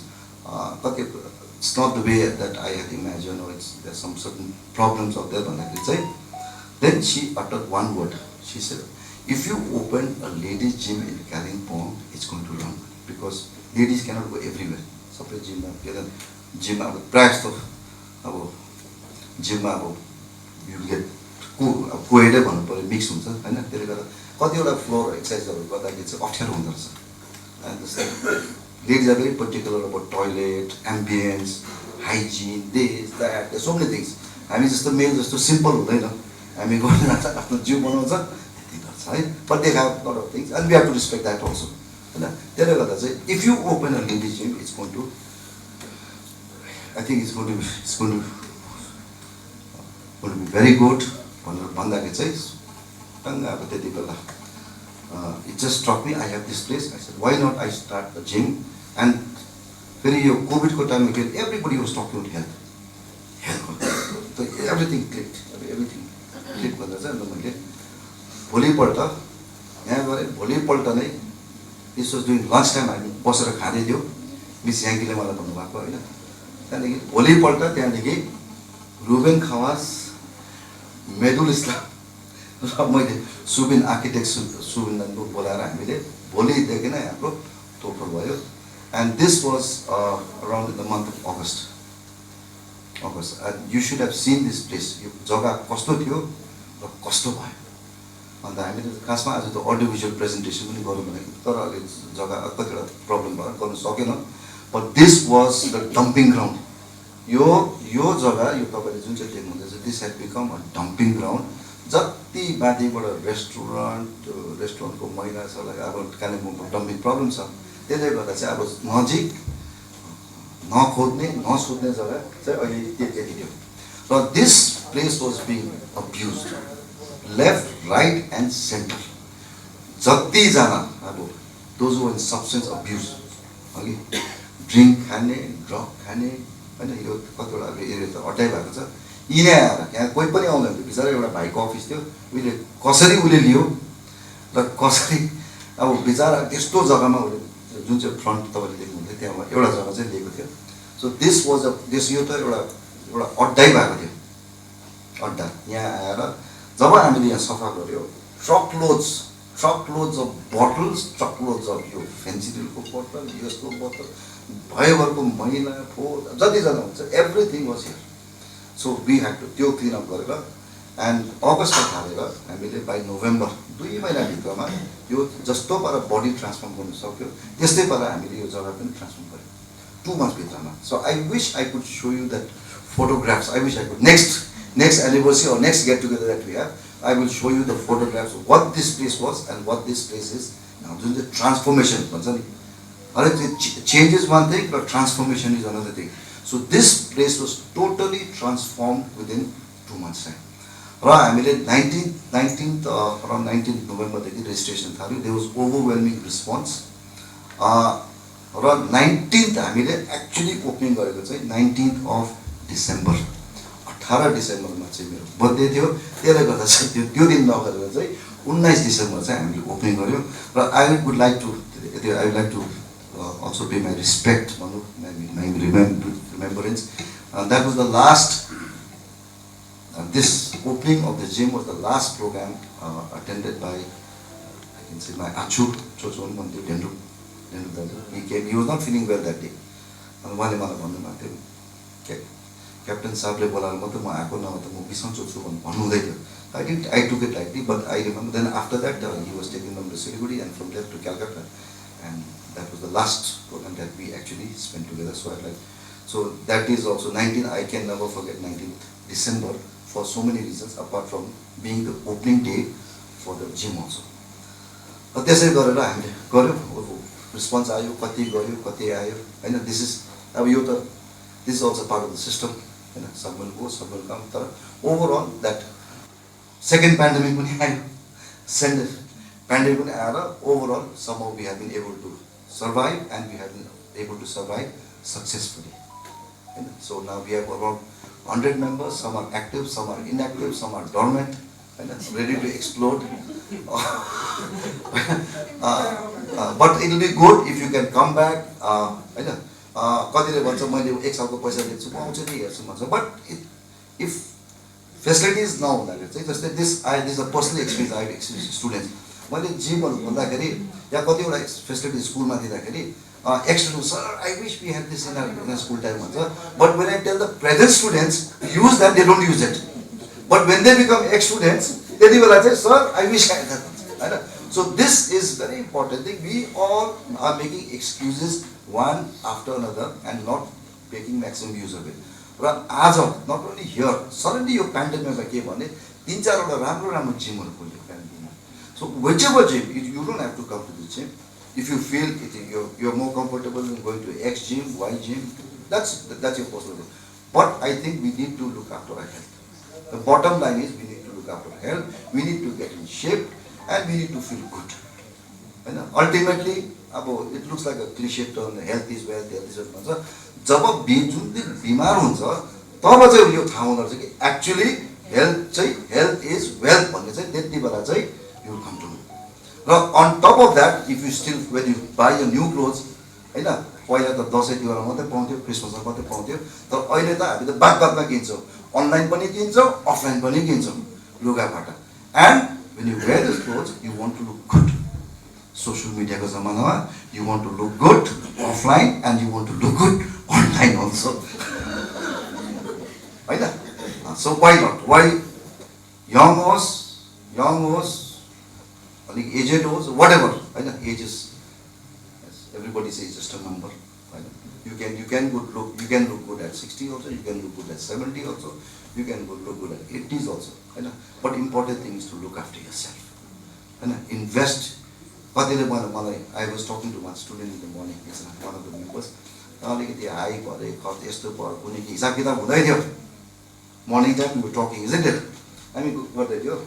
कति it's not the way that I head imagine or it's there's some certain problems out there भन्दाखेरि चाहिँ then she uttered one word she said if you open a ladies gym in Kalimpong it's going to run because ladies cannot go everywhere सबै जिममा के भन्छ जिममा अब प्रायः जस्तो अब जिममा अब यु गेट कोएडै भन्नु पऱ्यो मिक्स हुन्छ होइन त्यसले गर्दा कतिवटा फ्लोर एक्सर्साइजहरू गर्दाखेरि चाहिँ अप्ठ्यारो हुँदो रहेछ एन्ड जस्तै लेडिज आर भेरी पर्टिकुलर अब toilet ambience hygiene this that so many things हामी जस्तो मेल जस्तो सिम्पल हुँदैन हामी गर्नु जान्छ आफ्नो जिउ बनाउँछ त्यति गर्छ है but they have lot of things and we have to respect that also होइन त्यसले गर्दा चाहिँ if you open a ladies gym it's going to I think it's going to be very good भनेर भन्दाखेरि चाहिँ टङ्ग अब त्यति बेला it just struck me I have this place I said why not I start the gym and फेरि यो कोभिडको टाइममा के everybody was talking health everything everything click भनेर चाहिँ अन्त मैले भोलिपल्ट यहाँ गएँ भोलिपल्ट नै this was doing lunch time हामी बसेर खाँदै थियौँ मिस याङ्कीले मलाई भन्नुभएको होइन त्यहाँदेखि भोलिपल्ट त्यहाँदेखि रुबेन खवास मेडुल इस्लाम र मैले सुबिन आर्किटेक्ट सुबिनको बोलाएर हामीले भोलिदेखि नै हाम्रो तोडफोड भयो and this was around in the month of August and you should have seen this place यो जग्गा कस्तो थियो र कस्तो भयो अन्त हामीले खासमा आज त अडियो भिजुअल प्रेजेन्टेसन पनि गरौँ भनेको तर अहिले जग्गा कतिवटा प्रब्लम भएर गर्नु सकेन but this was the dumping ground यो जग्गा यो तपाईँले जुन चाहिँ देख्नुहुँदैछ this had become a dumping ground जति माथिबाट रेस्टुरेन्टको मैला छ अब कालिम्पोङको डम्पिङ प्रब्लम छ त्यसले गर्दा चाहिँ अब नजिक नसोध्ने जग्गा चाहिँ अहिले त्यति थियो र this place was being abuse left right and centre जतिजना अब those were in substance abuse अघि ड्रिङ्क खाने ड्रग खाने होइन यो कतिवटा अब एरिया त अड्डाइ भएको छ यिनै आएर यहाँ कोही पनि आउँदैन थियो बिचरा एउटा भाइको अफिस थियो उसले कसरी उसले लियो र कसरी अब बिचरा त्यस्तो जग्गामा उसले जुन चाहिँ फ्रन्ट तपाईँले देख्नुहुन्थ्यो त्यहाँ एउटा जग्गा चाहिँ लिएको थियो सो दिस वाज यो त एउटा अड्डाइ भएको थियो अड्डा यहाँ आएर जब हामीले यहाँ सफा गऱ्यो truckloads of bottles truckloads of यो फेन्सिडिलको बोतल यसको बोतल भयोभरको मैला फोहोर जतिजना हुन्छ everything was here so we had to त्यो क्लिनअप गरेर एन्ड अगस्तमा थालेर हामीले बाई नोभेम्बर 2 महिनाभित्रमा यो जस्तो पारा बडी ट्रान्सफर्म गर्नु सक्यो त्यस्तै पारा हामीले यो जग्गा पनि ट्रान्सफर्म गऱ्यौँ 2 मन्थभित्रमा so I wish I could show you that photographs I wish I could next anniversary or next get together that we have I will show you the photographs of what this place was and what this place is now doing the transformation change is one thing but transformation is another thing so this place was totally transformed within 2 months time र हामीले 19th around 19th November देखि registration थाल्यो there was overwhelming response raw 19th हामीले actually opening गरेको चाहिँ 19th of December 18 डिसेम्बरमा चाहिँ मेरो birthday थियो, त्यसले गर्दा चाहिँ त्यो दिन नगरेर चाहिँ 19 डिसेम्बर चाहिँ हामीले ओपनिङ गर्यो र I would like to also pay my respect, my remembrance. That was the last, this opening of the gym was the last program attended by, I can say, my Achu, Chochon Mandir Dendu. He came, he was not feeling well that day. Captain Sable Bola, I took it lightly, but I remember then after that he was taken from the Siliguri and from there to Calcutta. And that was the last program that we actually spent together. So that is also 19. I can never forget 19th December for so many reasons, apart from being the opening day for the gym also. But this is response ayo, kati garyo, kati ayo. I know this is also part of the system. Some will go, some will come. Overall, that second pandemic overall, somehow we have been able to survive, and we have been able to survive successfully. So now we have around 100 members, some are active, some are inactive, some are dormant, ready to explode. But it will be good if you can come back. But if facilities now, this is a personal experience I have experienced students. मैले जिमहरु भन्दाखेरि या कतिवटा facility स्कुलमा दिँदाखेरि external sir I wish we had this in our school time भन्छ but when I tell the present students use that they don't use it but when they become ex students त्यति बेला चाहिँ sir I wish I that हैन so this is very important thing we all are making excuses one after another and not making maximum use of it. र आज not only here suddenly यो पेन्डेमिकमा के भने 3-4 वटा राम्रो जिमहरु खोल्यो. So whichever gym, you don't have to come to the gym. If you feel you're more comfortable in going to X gym, Y gym, that's your personal thing. But I think we need to look after our health. The bottom line is we need to look after our health, we need to get in shape, and we need to feel good. And ultimately, it looks like a cliche term, health is wealth, health is wealth. जब जुन दिन बिमार हुन्छ तब चाहिँ यो थाहा हुँदो रहेछ कि एक्चुअली हेल्थ इज वेल्थ भन्ने चाहिँ त्यति बेला चाहिँ you will come to know. On top of that, if you still, when you buy your new clothes, पहिला त दसैँ तिहारमा मात्रै पाउँथ्यो, क्रिसमसमा मात्रै पाउँथ्यो, तर अहिले त हामी त बादमा किन्छौँ, अनलाइन पनि किन्छौँ, अफलाइन पनि किन्छौँ लुगाफाटा. And when you wear these clothes, you want to look good. Social media को जमानामा, you want to look good offline and you want to look good online also. होइन? So why not? Why young was aged was, whatever, age is, everybody says just a number. You can look good at 60 also, you can look good at 70 also, you can look good at 80s also. But important thing is to look after yourself. Invest. I was talking to one student in the morning, one of the members. Morning time we were talking, isn't it? I mean, what did you?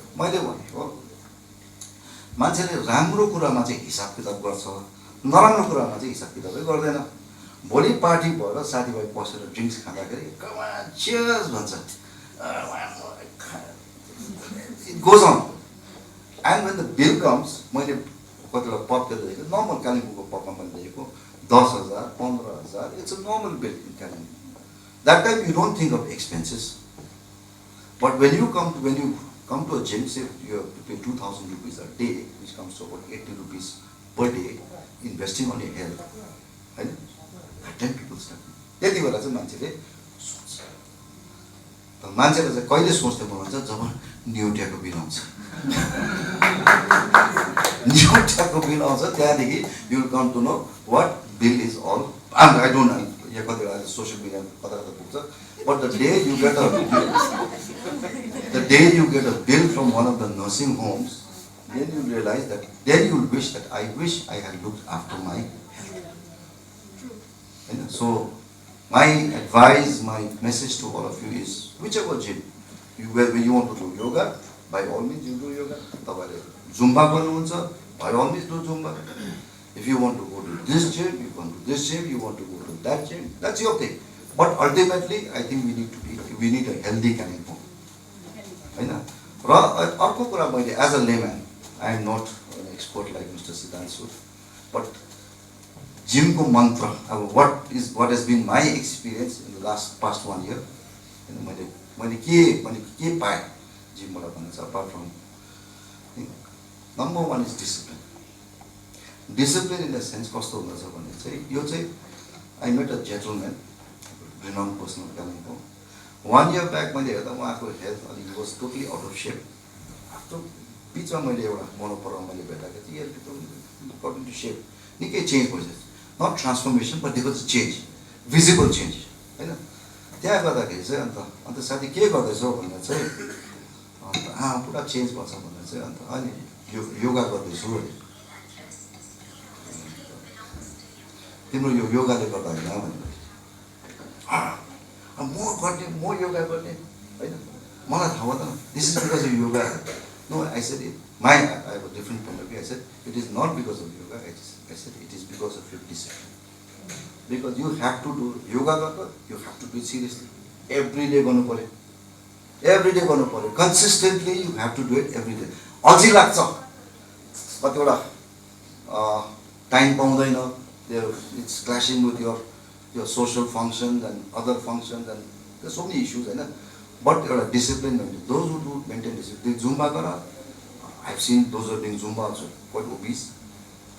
मान्छेले राम्रो कुरामा चाहिँ हिसाब किताब गर्छ, नराम्रो कुरामा चाहिँ हिसाब किताबै गर्दैन. भोलि पार्टी भएर साथीभाइ बसेर ड्रिङ्क्स खाँदाखेरि चियर्स भन्छ. It goes on. And when the bill comes, मैले कतिवटा पपतिर देखेको, नर्मल कालिम्पोङको पपमा पनि देखेको 10,000, 15,000, it's a normal bill in Kalimpong. That time you don't think of expenses. But when you come to a gym, say you have to pay 2,000 rupees a day, which comes to about 80 rupees per day, investing on your health. Right? At 10 people start. त्यति बेला चाहिँ मान्छेले सोच्छ. तर मान्छेले चाहिँ कहिले सोच्दै बोल्छ जब न्युट्याको बिल आउँछ. न्युट्याको बिल आउँछ त्यहाँदेखि you will come to know what bill is all. I don't know. यहाँ कतिवटा सोसियल मिडिया कता पुग्छ. But the day you get a bill from one of the nursing homes, then you realize that, then you wish that I had looked after my health. So my advice, my message to all of you is, whichever gym, when you want to do yoga, by all means you do yoga. Zumba गर्नुहुन्छ, by all means do Zumba. If you want to go to this gym, you want to go to that gym, that's your thing. But ultimately, I think we need to be we need a healthy Kalimpong होइन। र अर्को कुरा मैले as a layman I am not an expert like Mr Siddhanshu, but जिमको मन्त्र अब what has been my experience in the past 1 year होइन, मैले के पाएँ जिमबाट भन्नु छ apart from number 1 is discipline. Discipline in the sense कस्तो हुँदछ भने चाहिँ यो चाहिँ I met a gentleman renowned person Kalimpong. 1 year back मैले हेर्दा उहाँको हेल्थ अलिक वाज टोटली आउट अफ सेप। त्यो बिचमा मैले एउटा मनोपरमा मैले भेट्दाखेरि चाहिँ अकर्डिङ टु सेप निकै चेन्ज भइसक्यो, not transformation but there was a change, visible change होइन। त्यहाँ गर्दाखेरि चाहिँ अन्त साथी के गर्दैछौ भन्दा चाहिँ अन्त पुरा चेन्ज भएछ भनेर चाहिँ अन्त अनि योगा गर्दैछु अरे। तिम्रो यो योगाले गर्दा होइन भनेर म योगा गर्ने होइन, मलाई थाहा हुँदैन this is because of yoga. No I said it my I have a different point of view. I said it is not because of yoga, I said it is because of your discipline. Because you have to do yoga गर्दा you have to do seriously every day गर्नु पऱ्यो, every day गर्नु पऱ्यो, consistently you have to do it every day. अल्छी लाग्छ कतिवटा time पाउँदैन, it's clashing with your social functions and other functions and there's so many issues होइन। But एउटा discipline maintain, those who do maintain discipline, Zumba गर, I've seen those who are doing Zumba also quite obese.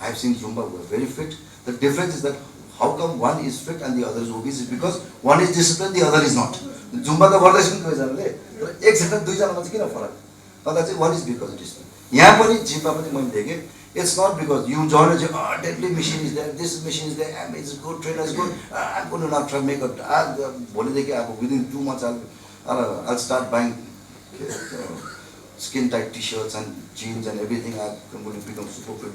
I've seen Zumba who are very fit. The difference is that how come one is fit and the other is obese is because one is disciplined, the other is not. Zumba त गर्दैछन् दुईजनाले, तर एकजना दुईजनामा चाहिँ किन फरक भन्दा चाहिँ one is because it is यहाँ पनि जिममा पनि मैले देखेँ it's not because you join a gym, deadly machine is there, this machine is there, it's good, trainer is good, I'm going to now try to make a भोलिदेखि अब within 2 months I'll start buying skin tight t-shirts and jeans and everything, I'm going to become super fit.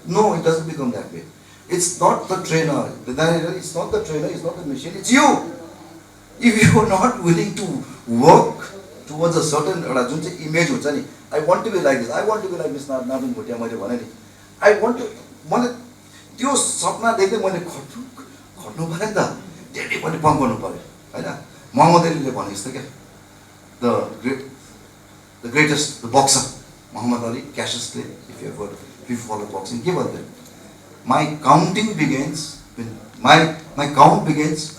No, it doesn't become that way. It's not the trainer, it's not the trainer, it's not the machine, it's you. If you are not willing to work towards a certain image, I want to be like this, I want to be like this, Navin Bhutia, I want to, त्यो सपना देख्दै मैले खट्नु पर्यो नि त, daily पनि pump गर्नु पर्यो हैन। मोहम्मद अलीले भने जस्तो क्या, the greatest, the boxer, Muhammad Ali, Cassius Clay, if you follow boxing, के भन्थे, my counting begins when my count begins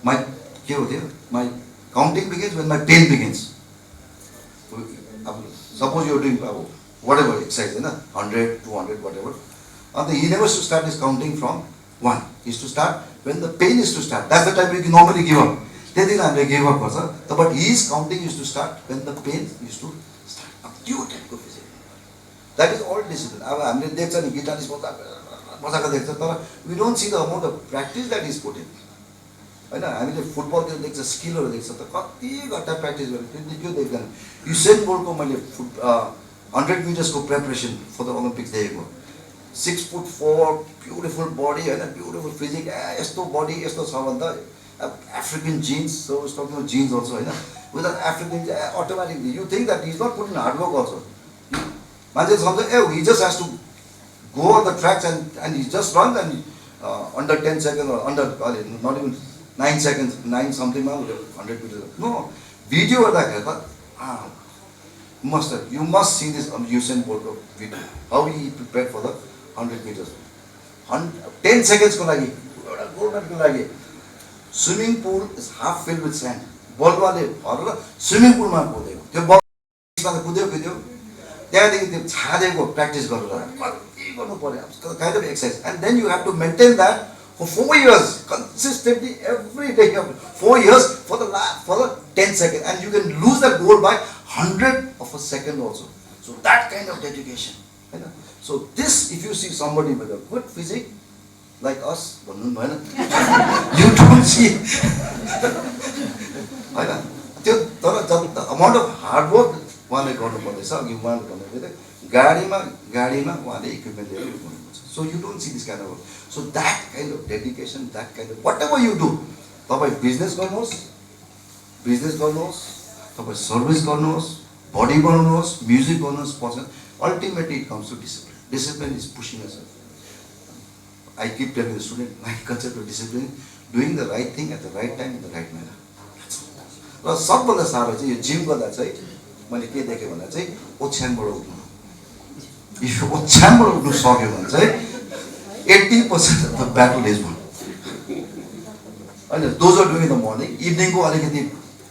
my counting begins when my pain begins. Suppose you are doing whatever exercise, 100, 200, whatever. And he never used to start his counting from 1. He used to start when the pain is to start. That's the time we normally give up. They gave up, but his counting used to start when the pain used to start. That is all discipline. We don't see the amount of practice that is put in. हामीले फुटबलतिर देख्छ, स्किलहरू देख्छ त कति घन्टा practice गरेको त्यो देख्दैन। युसेन बोल्टको मैले 100 मिटर्सको preparation for the Olympics देखेको, 6'4", ब्युटिफुल बडी होइन, ब्युटिफुल फिजिक, यस्तो बडी यस्तो छ भने त African genes, so talking genes also होइन, with African automatically you think that is not put in hard work also. मान्छे सम्झ he just has to go on the tracks and he just run and under 10 second under not even 9 seconds, 9 something, 100 meters. No, video हेर्दाखेरि त you must see this Usain Bolt video. How he prepared for the 100 meters. 10 seconds को लागि, एउटा gold मेडलको लागि, swimming pool is half filled with sand. बलवाले भरेर swimming पुलमा कुदेको, त्यो बलमा कुद्यो, त्यहाँदेखि त्यो छाडेको प्र्याक्टिस गरेर कति गर्नु पर्यो, kind of exercise. And then you have to maintain that for 4 years, consistently every day, 4 years for the 10 seconds, and you can lose that goal by 100 of a second also. So that kind of dedication. So this, if you see somebody with a good physique like us, you don't see. The amount of hard work one is going to put equipment. So you don't see this kind of work. So that kind of dedication, that kind of whatever you do, business गर्नुहोस्, service गर्नुहोस्, body बनाउनुहोस्, music गर्नुहोस्, ultimately it comes to discipline. Discipline is pushing us. I keep telling the student, my concept of discipline, doing the right thing at the right time in the right manner. र सबभन्दा साह्रो चाहिँ यो gym गर्दा चाहिँ मैले के देखेँ भन्दा चाहिँ ओछ्यानबाट उठ्नु। यो ओछ्यानबाट उठ्नु सक्यो भने चाहिँ 80% of the battle is won. होइन those are doing the morning, इभिनिङको अलिकति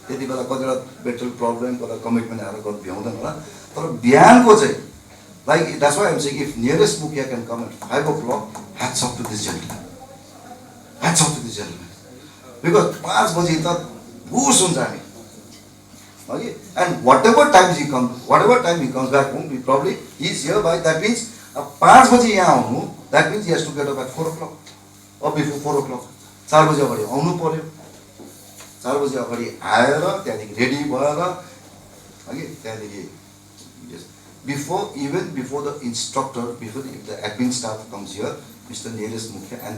त्यति बेला कतिवटा बेटल प्रब्लम कता कमिटमेन्ट आएर गर्नु भ्याउँदैन होला, तर बिहानको चाहिँ लाइक द्याट्स वाइ आइम saying if Nearest Mukhiya can come at 5 o'clock, hats off to this gentleman, hats off to this gentleman, because 5 बजी त बुस हुन्छ हामी हगि। And whatever time he comes back home, probably he is here by that means अब 5 बजी यहाँ आउनु that means he has to get up at 4 o'clock or before 4 o'clock। 4 बजी अगाडि आउनु पर्यो, 4 बजी अगाडि आएर त्यहाँदेखि रेडी भएर हगि, त्यहाँदेखि before the instructor, before the admin staff comes here, Mr Nearest Mukhiya, and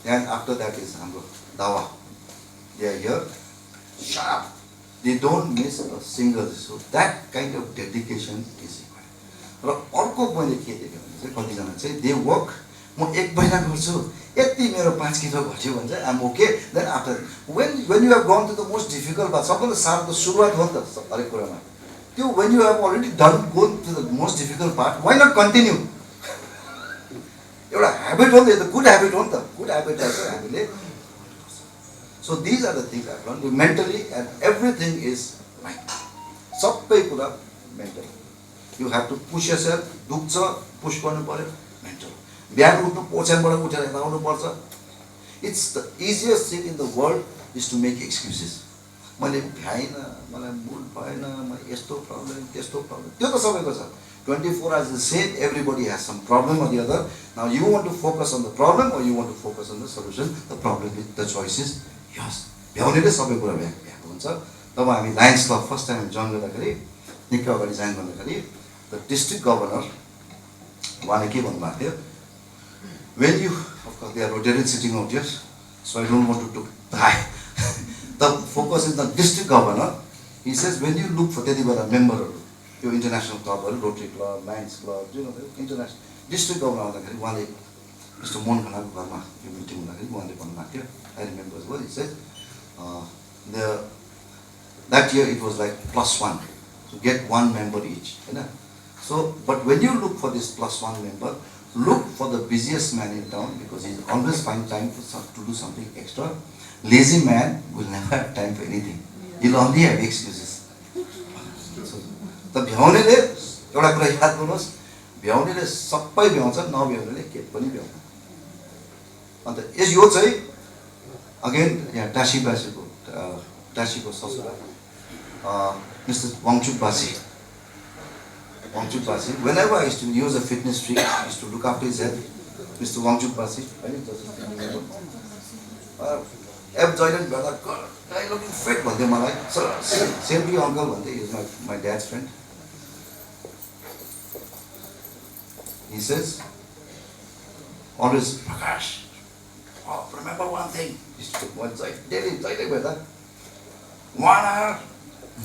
then after that is हाम्रो दावा, they are here sharp, they don't miss a single, so that kind of dedication is required। र अर्को मैले के देखेँ भने चाहिँ कतिजना चाहिँ दे वर्क, म 1 महिना गर्छु यति मेरो 5 किलो घट्यो भने चाहिँ um okay, then after when you have gone to the most difficult part, सबभन्दा साह्रो त सुरुवात हो नि त हरेक कुरामा, त्यो when you have already done go to the most difficult part, why not continue? एउटा ह्याबिट हो नि त, गुड ह्याबिट हो नि त, गुड ह्याबिटलाई चाहिँ हामीले। So these are the things I've learned mentally, and everything is right. सबै कुरा mental. You have to push yourself, दुख्छ पुश गर्नु पर्यो, mental. बिहान उठ्नु ओछ्यानबाट उठेर यता आउनु पर्छ। It's the easiest thing in the world is to make excuses. मैले भ्याइन, मलाई मुड भएन, म यस्तो प्रब्लम त्यस्तो प्रब्लम, त्यो त सबैको छ। 24 hours is the same, everybody has some problem or the other. Now you want to focus on the problem or you want to focus on the solution, the problem with the choices. यस भ्याउनेले सबै कुरा भ्याएको हुन्छ। तब हामी Lions club first time join गर्दाखेरि, निकै अगाडि जोइन गर्दाखेरि द डिस्ट्रिक्ट गभर्नर उहाँले के भन्नुभएको थियो, when you of course they are rotated sitting out here, so I don't want to die, the focus is the district governor, he says when you look for, त्यति बेला मेम्बरहरू यो international क्लबहरू, Rotary club, Lions club, जुन international district governor आउँदाखेरि उहाँले mister Mohan खनालको घरमा यो meeting हुँदाखेरि उहाँले भन्नुभएको थियो, I remember as well, he said that year it was like +1 to get 1 member each, you know? So but when you look for this +1 member, look for the busiest man in town, because he always find time to do something extra. Lazy man will never have time for anything, he'll only have excuses। So the भ्याउनेले एउटा कुरा याद गर्नुहोस्, भ्याउनेले सबै भ्याउँछ, नभ्याउनेले के पनि भ्याउँदैन। अन्त यो चाहिँ अगेन यहाँ टासीको ससुरा मिस्टर वाङचुक बासी, whenever I used to use a fitness freak, I used to look after his health, Mr. Wangchuck बासी, एब जहिले भेट्दा guy looking fit भन्थ्यो मलाई, same to you uncle भन्थ्यो, he is my dad's friend। He says always, Prakash, oh, remember one thing, one side, daily, with that 1 hour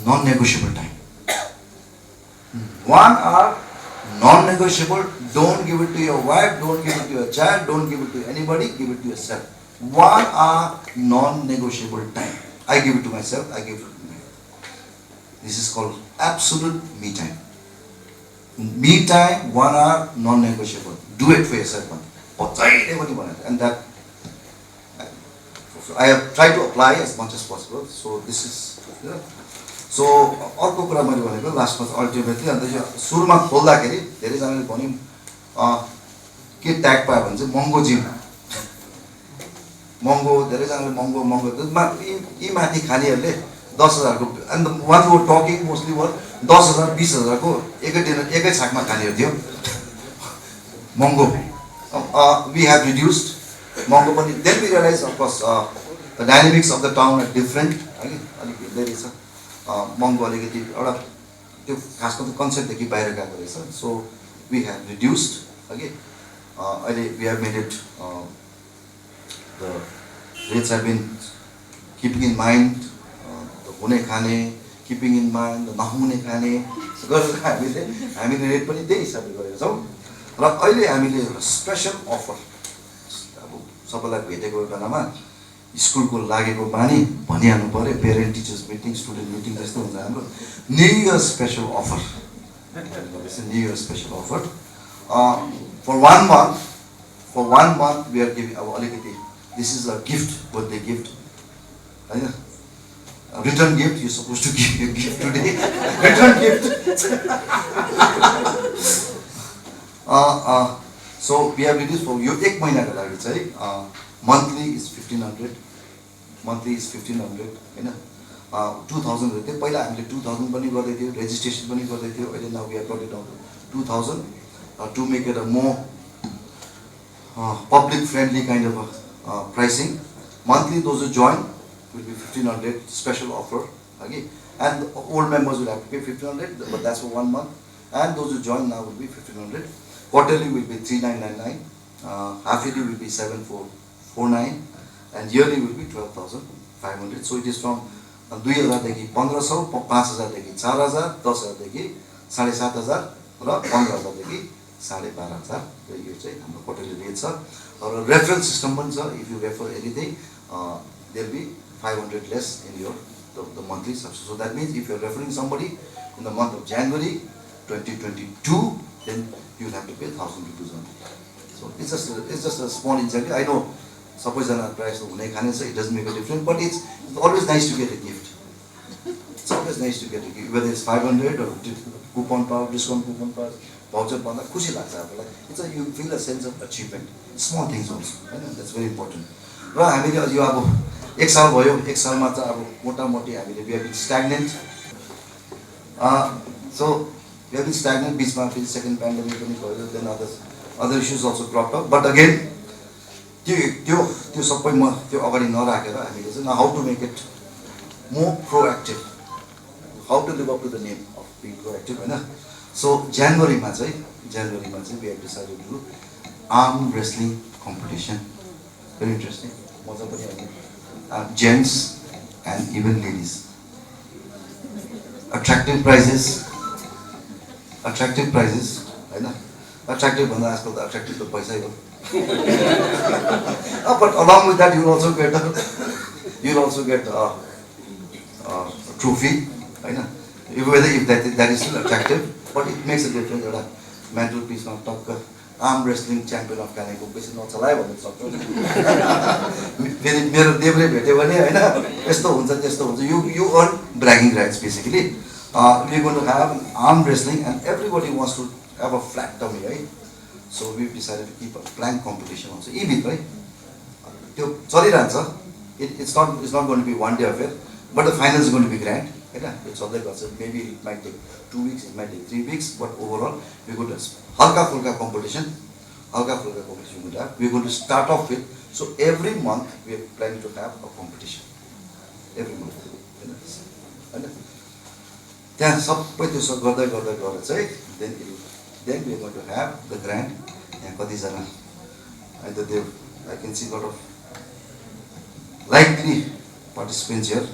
non-negotiable time, 1 hour non-negotiable, don't give it to your wife, don't give it to your child, don't give it to anybody, give it to yourself। 1 hour non-negotiable time, I give it to myself, I give it to my wife। This is called absolute me time। Me time, 1 hour non-negotiable, do it for yourself, and that I have tried to apply as much as possible। So this is, so अर्को कुरा मैले भनेको लास्टमा ultimately, अन्त यो सुरुमा खोल्दाखेरि धेरैजनाले भन्यो के ट्याग पायो भने चाहिँ महँगो जिम, महँगो, धेरैजनाले महँगो यी माथि खानेहरूले 10,000 को, and one who talking mostly were 10,000 20,000 को एकै छाकमा खानेहरू थियो, महँगो। We have reduced महँगो पनि, then we realize of course the dynamics of the town are different, अलिक धेरै छ, महँगो अलिकति एउटा त्यो खासमा त कन्सेप्टदेखि बाहिर गएको रहेछ। सो we have reduced, अहिले we have made it, the rates have been keeping in mind the हुने खाने, keeping in mind the नहुने खाने गरेर हामीले रेट पनि त्यही हिसाबले गरेका छौँ। र अहिले हामीले एउटा स्पेसल अफर, अब सबैलाई भेटेको बेलामा स्कुलको लागेको बानी भनिहाल्नु पऱ्यो parent teachers meeting student meeting जस्तो हुन्छ हाम्रो new year special offer new year special offer for 1 month we are giving अब अलिकति this is a gift birthday gift होइन return gift you suppose to give gift today return gift so we have reduce for यो 1 महिनाको लागि चाहिँ monthly is 1500 होइन 2000 थियो पहिला हामीले 2000 पनि गर्दै थियो रेजिस्ट्रेसन पनि गर्दै थियो अहिले now we have brought it down to 2000 to make it a more public friendly kind of pricing. Monthly those who join will be 1500 special offer, okay, and old members will have to pay 1500, but that's for 1 month, and those who join now will be 1500. Quarterly will be 3999, half yearly will be 7449, and yearly will be 12500. So it is from 2000 देखि 1500, 5000 देखि 4000, 10000 देखि 7500 र 15000 देखि 12500 यो चाहिँ हाम्रो quarterly rate छ र referral system पनि छ if you refer anything there be 500 less in your the monthly subscription so that means if you are referring somebody in the month of January 2022 then you will have to pay 1000 rupees only so it's just a small incentive I know सबैजना प्रायः जस्तो हुने खाने छ it doesn't make a difference but it's always nice to get a gift it's always nice to get a gift whether it's 500 or coupon power discount coupon power voucher पाउँदा खुसी लाग्छ आफूलाई it's you feel a sense of achievement small things also होइन that's very important र हामीले यो अब 1 साल भयो 1 सालमा चाहिँ अब मोटामोटी हामीले we have been stagnant so we have been stagnant बिचमा फेरि सेकेन्ड पेन्डेमिक पनि भयो then other issues also crop up but again त्यो सबै त्यो अगाडि नराखेर हामीले चाहिँ how to make it more proactive how to live up to the name of being proactive होइन सो जनवरीमा चाहिँ we have decided to arm wrestling competition very interesting मजा पनि आउने gents and even ladies attractive prices होइन attractive भन्दा आजकल त अट्र्याक्टिभ त पैसै हो but along with that you will also gate trophy होइन whether if that is still attractive, but it makes a difference. एउटा मेन्टल पिसमा टक्क arm wrestling champion of Kalimpong बेसी नचलायो भने सक्छु फेरि मेरो देब्रे भेट्यो भने होइन यस्तो हुन्छ त्यस्तो हुन्छ you earn bragging rights basically we going to have arm wrestling and everybody wants to have a flat tummy है so we decided to keep a plan competition हुन्छ यी भित्रै त्यो चलिरहन्छ it's not going to be 1 day affair but the final is going to be grand होइन यो चल्दै गर्छ maybe it might take 2 weeks, it might take 3 weeks, but overall we're going to halka fulka competition we're going to start off with. So every month we are planning to have a competition every month त्यहाँ सबै त्यो सब गर्दै गरेर चाहिँ then we are going to have the grand यहाँ कतिजना either they I can see lot of likely participants here.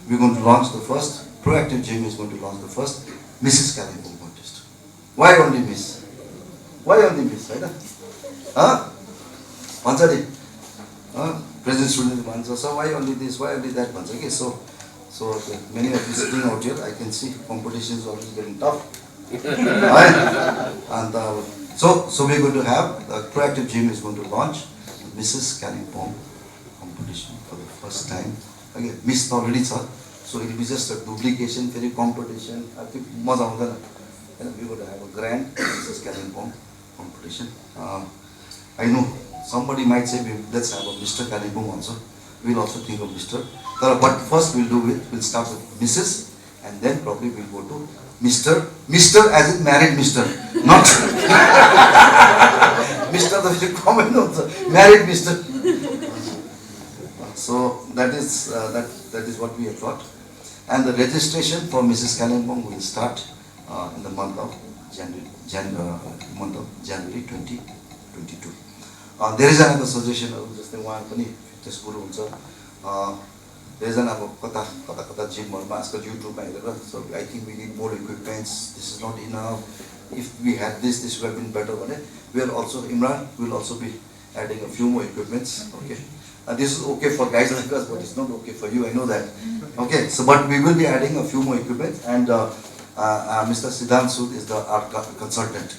We're going to launch the first Proactive Gym is going to launch the first Mrs. Kalimpong contest. Why only Miss? Right? भन्छ नि present student भन्छ सो why only this, why only that भन्छ कि so many of you sitting out here I can see competition is always getting tough. Right? And so we're going to have the Proactive Gym is going to launch Mrs. Kalimpong competition for the first time. Again, Miss already छ so it will be just a duplication फेरि competition मजा आउँदैन होइन we going to have a grand Mrs. Kalimpong competition. I know somebody might say let's have a Mr. Kalimpong also. We'll also think of Mr. But first we'll start with Mrs. and then probably we'll go to Mr. as in married Mr. Not Mr. the common married Mr. So that is what we have thought. And the registration for Mrs. Kalimpong will start in the month of January 2022. There is another suggestion जस्तै उहाँ पनि fitness गुरु हुन्छ धेरैजना अब कता जिमहरुमा आजकल युट्युबमा हेरेर so I think we need more equipments, this is not enough, if we had this would have been better भने we are also Imran will also be adding a few more equipments. Okay, this is okay for guys like us, but it's not okay for you. I know that. Okay, so but we will be adding a few more equipment, and Mr. Siddhant Sood is the art consultant.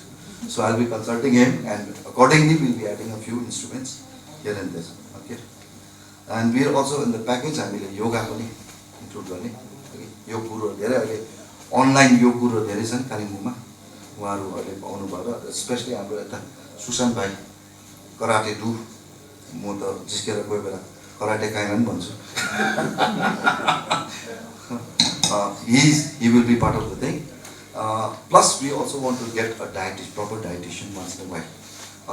So I'll be consulting him, and accordingly we'll be adding a few instruments here and there. Okay, and we are also in the package. I mean yoga पनि include गर्ने. Okay, यो कुरो धेरै अहिले online यो कुरो धेरै छन् कालिम्पोङमा. उहाँहरू अहिले आउनु भयो, स्पेशली हाम्रो यता सुशान्त भाइ कराटे डु, म त जिस्केर कोही बेला कराटे काइमा पनि भन्छु. He will be part of the thing. Plus we also want to get a dietitian, proper dietitian once in a while.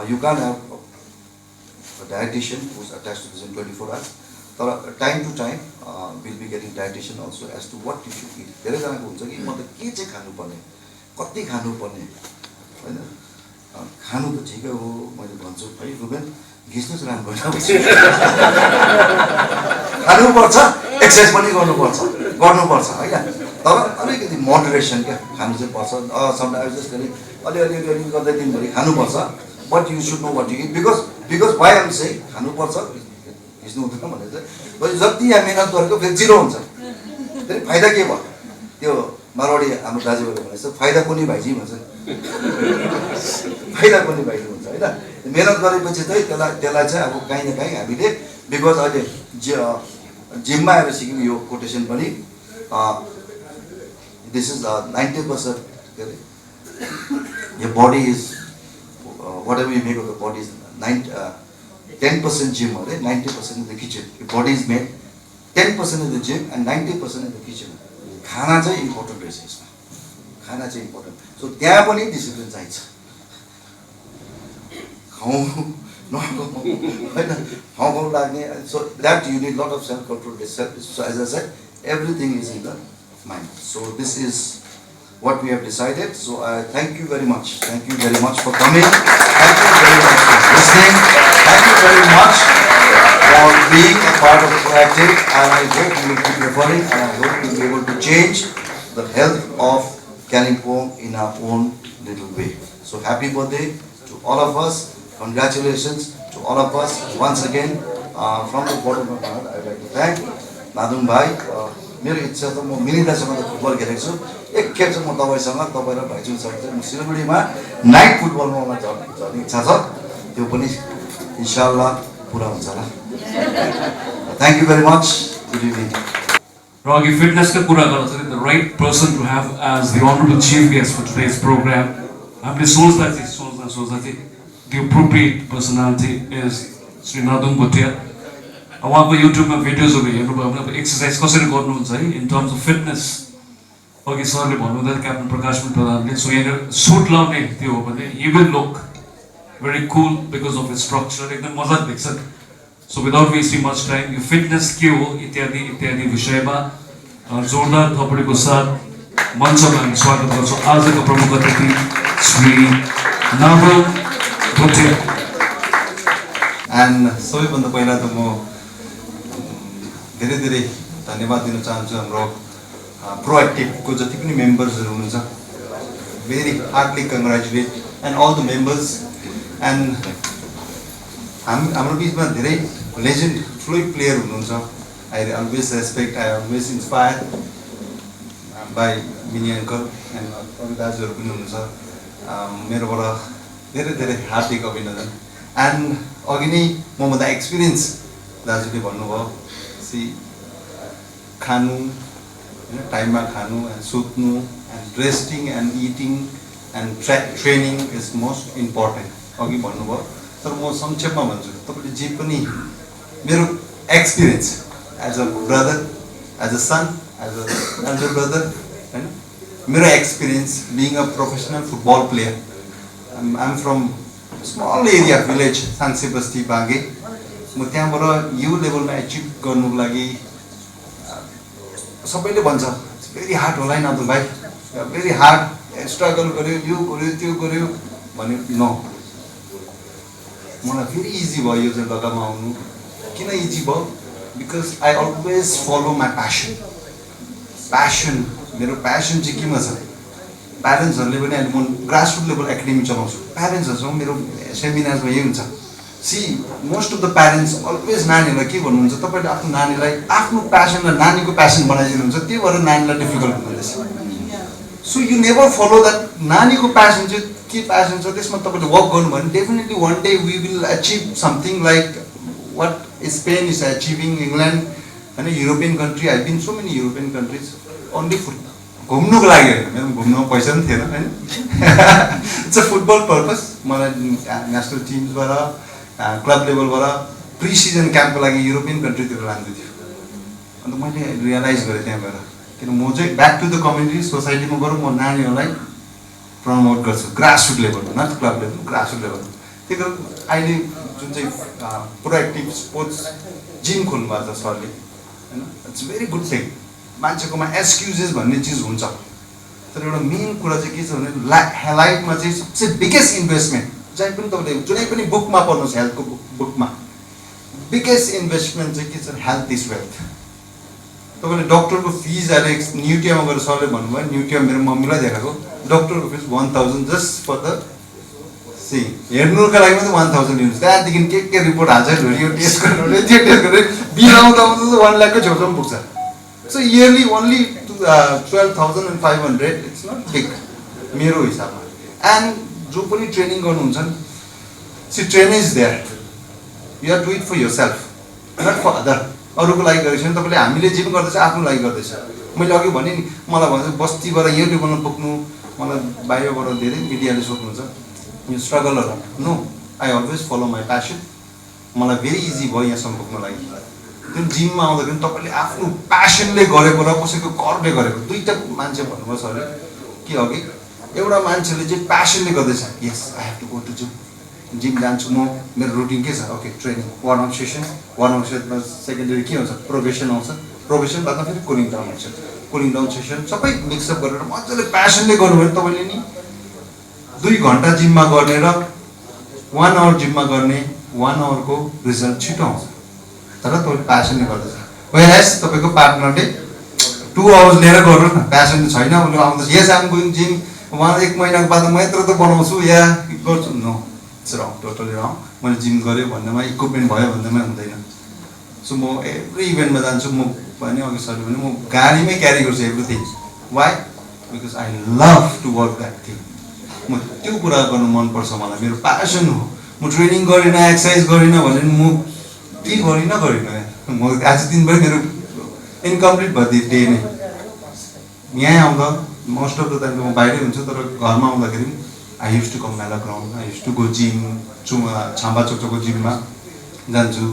You can't have a dietitian who's attached to this in 24 hours. But time to time we'll be getting dietitian also as to what you should eat. धेरै जनाको हुन्छ कि म त के चाहिँ खानुपर्ने, कति खानुपर्ने हैन. खानु त ठिकै हो मैले भन्छु है रुबेन, घिच्नुस् राम्रो होइन. खानुपर्छ, एक्सर्साइज पनि गर्नुपर्छ हैन. तर अलिकति मोडरेसन क्या खानु चाहिँ पर्छ. समटाइम्स जस्ट अलि गर्दै दिनभरि खानुपर्छ. But you should know what you eat, because why am saying खानुपर्छ हिँड्नु हुँदैन भने चाहिँ जति यहाँ मेहनत गरेको फेरि जिरो हुन्छ. फेरि फाइदा के भयो? त्यो मारवाडी हाम्रो दाजुभाइले भनेको फाइदा कुनै भाइजी भन्छ. फाइदा कुनै भाइजी हुन्छ होइन. मेहनत गरेपछि चाहिँ त्यसलाई चाहिँ अब काहीँ न काहीँ हामीले, बिकज अहिले जिममा आएर सिक्यौँ यो कोटेसन पनि. This is 90%. Your body is whatever you make of the body is 10% gym or 90% in the kitchen. Your body is made 10% in the gym and 90% in the kitchen. खाना चाहिँ इम्पोर्टेन्ट रहेछ यसमा. खाना चाहिँ important. सो त्यहाँ पनि discipline चाहिन्छ. खाउँ नखाउँ लाग्ने. So that you need lot of self control. So as I said, everything is in the mind. So this is what we have decided. So I thank you very much. Thank you very much for coming. Thank you very much for listening. Thank you very much for being a part of Proactive. And I hope you will keep referring, and I hope you will be able to change the health of Kalimpong in our own little way. So happy birthday to all of us. Congratulations to all of us once again. From the bottom of my heart, I would like to thank Nadum Bhai. मेरो इच्छा त म मिलिदासँग त football खेलेको छु. एकखेप चाहिँ म तपाईसँग, तपाईँ र भाइजुसँग चाहिँ म सिलगढीमा नाइट फुटबलमा मलाई झर्ने इच्छा छ. त्यो पनि इन्शाअल्लाह पुरा हुन्छ होला. Thank you very much. Good evening.
र अघि फिटनेसको कुरा गर्दाखेरि the right person to have as the honorable chief guest for today's program, हामीले सोच्दा चाहिँ the appropriate personality is Sri Nadum Bhutia. उहाँको युट्युबमा भिडियोजहरू हेर्नुभयो भने अब एक्सर्साइज कसरी गर्नुहुन्छ है इन टर्म्स अफ फिटनेस. अघि सरले भन्नुहुँदा क्याप्टन प्रकाश प्रधानले सो यहाँनिर सुट लाउने त्यो हो भने यु विल लुक भेरी कुल बिकज अफ इट्स स्ट्रक्चर. एकदम मजाले देख्छ. So without wasting much time यो फिटनेस के हो इत्यादि इत्यादि विषयमा जोरदार थपडीको साथ मञ्चमा हामी स्वागत गर्छौँ आजको प्रमुख अतिथि श्री नादुम भुटिया.
एन्ड सबैभन्दा पहिला त म धेरै धेरै धन्यवाद दिन चाहन्छु हाम्रो प्रोएक्टिभको जति पनि मेम्बर्सहरू हुनुहुन्छ. Very hardly congratulate and all the members. And हाम्रो बिचमा धेरै लेजेन्ड ठुलै प्लेयर हुनुहुन्छ. I always respect, I always inspire by Mini uncle and अरू दाजुहरू पनि हुनुहुन्छ. मेरोबाट धेरै धेरै हार्दिक अभिनन्दन. एन्ड अघि नै मभन्दा एक्सपिरियन्स दाजुले भन्नुभयो खानु होइन, टाइममा खानु एन्ड सुत्नु end resting end eating end training is most important अघि भन्नुभयो. तर म संक्षेपमा भन्छु, तपाईँले जे पनि मेरो experience as a brother, as a son, as an elder brother होइन, मेरो experience being a professional football player. I am from small area village Sangse Basti बागे. म त्यहाँबाट यो लेभलमा एचिभ गर्नुको लागि सबैले भन्छ भेरी हार्ड होला है नादुम भाइ, भेरी हार्ड, स्ट्रगल गऱ्यो, यो गऱ्यो त्यो गऱ्यो भन्यो. न, मलाई फेरि इजी भयो यो जग्गामा आउनु. किन इजी भयो? बिकज आई अलवेज फलो माई प्यासन. मेरो प्यासन चाहिँ केमा छ? प्यारेन्ट्सहरूले पनि अहिले म ग्रासरुट लेभल एकाडेमी चलाउँछु. प्यारेन्ट्सहरूसँग मेरो सेमिनार्समा यही हुन्छ, see most of the parents always नानीहरूलाई के भन्नुहुन्छ, तपाईँले आफ्नो नानीलाई आफ्नो प्यासनलाई नानीको प्यासन बनाइदिनुहुन्छ, त्यही भएर नानीलाई डिफिकल्ट हुँदैछ. सो यु नेभर फलो द्याट. नानीको प्यासन चाहिँ के प्यासन छ त्यसमा तपाईँले वर्क गर्नु भने definitely one day we will achieve something like what Spain is achieving, England होइन, European country. I been so many European countries only घुम्नुको लागि होइन, मेरो घुम्नुमा पैसा पनि थिएन होइन. It's a football purpose. मलाई नेसनल टिम्सबाट क्लब लेभलबाट प्रि सिजन क्याम्पको लागि युरोपियन कन्ट्रीतिर लाँदै थियो. अन्त मैले रियलाइज गरेँ त्यहाँ गएर, किन म चाहिँ ब्याक टु द कम्युनिटी सोसाइटीमा गएर म नानीहरूलाई प्रमोट गर्छु ग्रासरुट लेभलमा, नट क्लब लेभल, ग्रासरुट लेभलमा. त्यही कारण अहिले जुन चाहिँ प्रोएक्टिभ स्पोर्ट्स जिम खोल्नुभएको छ सरले होइन, इट्स भेरी गुड थिङ. मान्छेकोमा एक्सक्युजेस भन्ने चिज हुन्छ, तर एउटा मेन कुरा चाहिँ के छ भने लाइफमा चाहिँ सबसे बिगेस्ट इन्भेस्टमेन्ट जहीँ पनि तपाईँले जुनै पनि बुकमा पढ्नुहोस्, हेल्थको बुकमा बिगेस्ट इन्भेस्टमेन्ट चाहिँ के छ, हेल्थ इज वेल्थ. तपाईँले डक्टरको फिज अहिले न्युटियामा गएर सरले भन्नुभयो, न्युटिया मेरो मम्मीलाई देखाएको डक्टरको फिज 1000 जस्ट फर द सी हेर्नुको लागि मात्रै 1000 लिनुहोस्. त्यहाँदेखि के रिपोर्ट हाल्छ, यो टेस्ट गर्नु, त्यो टेस्ट गरेर बिल आउँदा आउँदा 1 लाखको छेउसम्म पुग्छ. So yearly only 12,500. It's not big मेरो हिसाबमा. एन्ड जो पनि ट्रेनिङ गर्नुहुन्छ नि, see training is there, you are do it for your self, not for other. अरूको लागि गरेको छैन तपाईँले. हामीले जे पनि गर्दैछ आफ्नो लागि गर्दैछ. मैले अघि भने नि, मलाई भन्छ बस्तीबाट यो लेभलमा पुग्नु, मलाई बाहिरबाट धेरै मिडियाले सोध्नुहुन्छ यो स्ट्रगल होला. नो, आई अलवेज फलो माई प्यासन. मलाई भेरी इजी भयो यहाँसम्म पुग्नु लागि. त्यो जिममा आउँदाखेरि तपाईँले आफ्नो प्यासनले गरेको र कसैको करले गरेको दुईवटा मान्छे भन्नुभयो सरले कि अघि. एउटा मान्छेले चाहिँ प्यासनले गर्दैछ, yes I have to go to gym जान्छु म, मेरो रुटिन के छ, okay training, warm up session, secondary के हुन्छ, प्रोग्रेसन आउँछ, प्रोग्रेसन बादमा फेरि कुलिङ डाउन हुन्छ, कुलिङ डाउन सेसन सबै मिक्सअप गरेर मजाले प्यासनले गर्नुभयो भने तपाईँले नि 2 घन्टा जिममा गर्ने र 1 आवर जिममा गर्ने 1 आवरको रिजल्ट छिटो आउँछ. तर तपाईँले प्यासनले गर्दैछ. वेयरएज तपाईँको पार्टनरले 2 आवर्स लिएर गर्नुहोस् न, प्यासन छैन उसले आउँदैछ, यस आम गोइङ जिम, उहाँ 1 महिनाको बाद म यत्रो त बनाउँछु या गर्छु. नो, इट्स रङ, टोटली रङ. मैले जिम गरेँ भन्दैमा, इक्विपमेन्ट भयो भन्दैमा हुँदैन. सो म एभ्री इभेन्टमा जान्छु. म भने अघि सर भने म गाडीमै क्यारी गर्छु everything. Y? Because I love to work that thing. म त्यो कुरा गर्नु मनपर्छ मलाई, मेरो प्यासन हो. म ट्रेनिङ गरिनँ, एक्सर्साइज गरिनँ भने म के गरिनँ. म आज दिनभरि मेरो इन्कम्प्लिट भयो डे नै. यहाँ आउँदा मोस्ट अफ द टाइम त म बाहिरै हुन्छु, तर घरमा आउँदाखेरि I use to come Mela ground, I use to go gym, Chhamba चोकचोको जिममा जान्छु.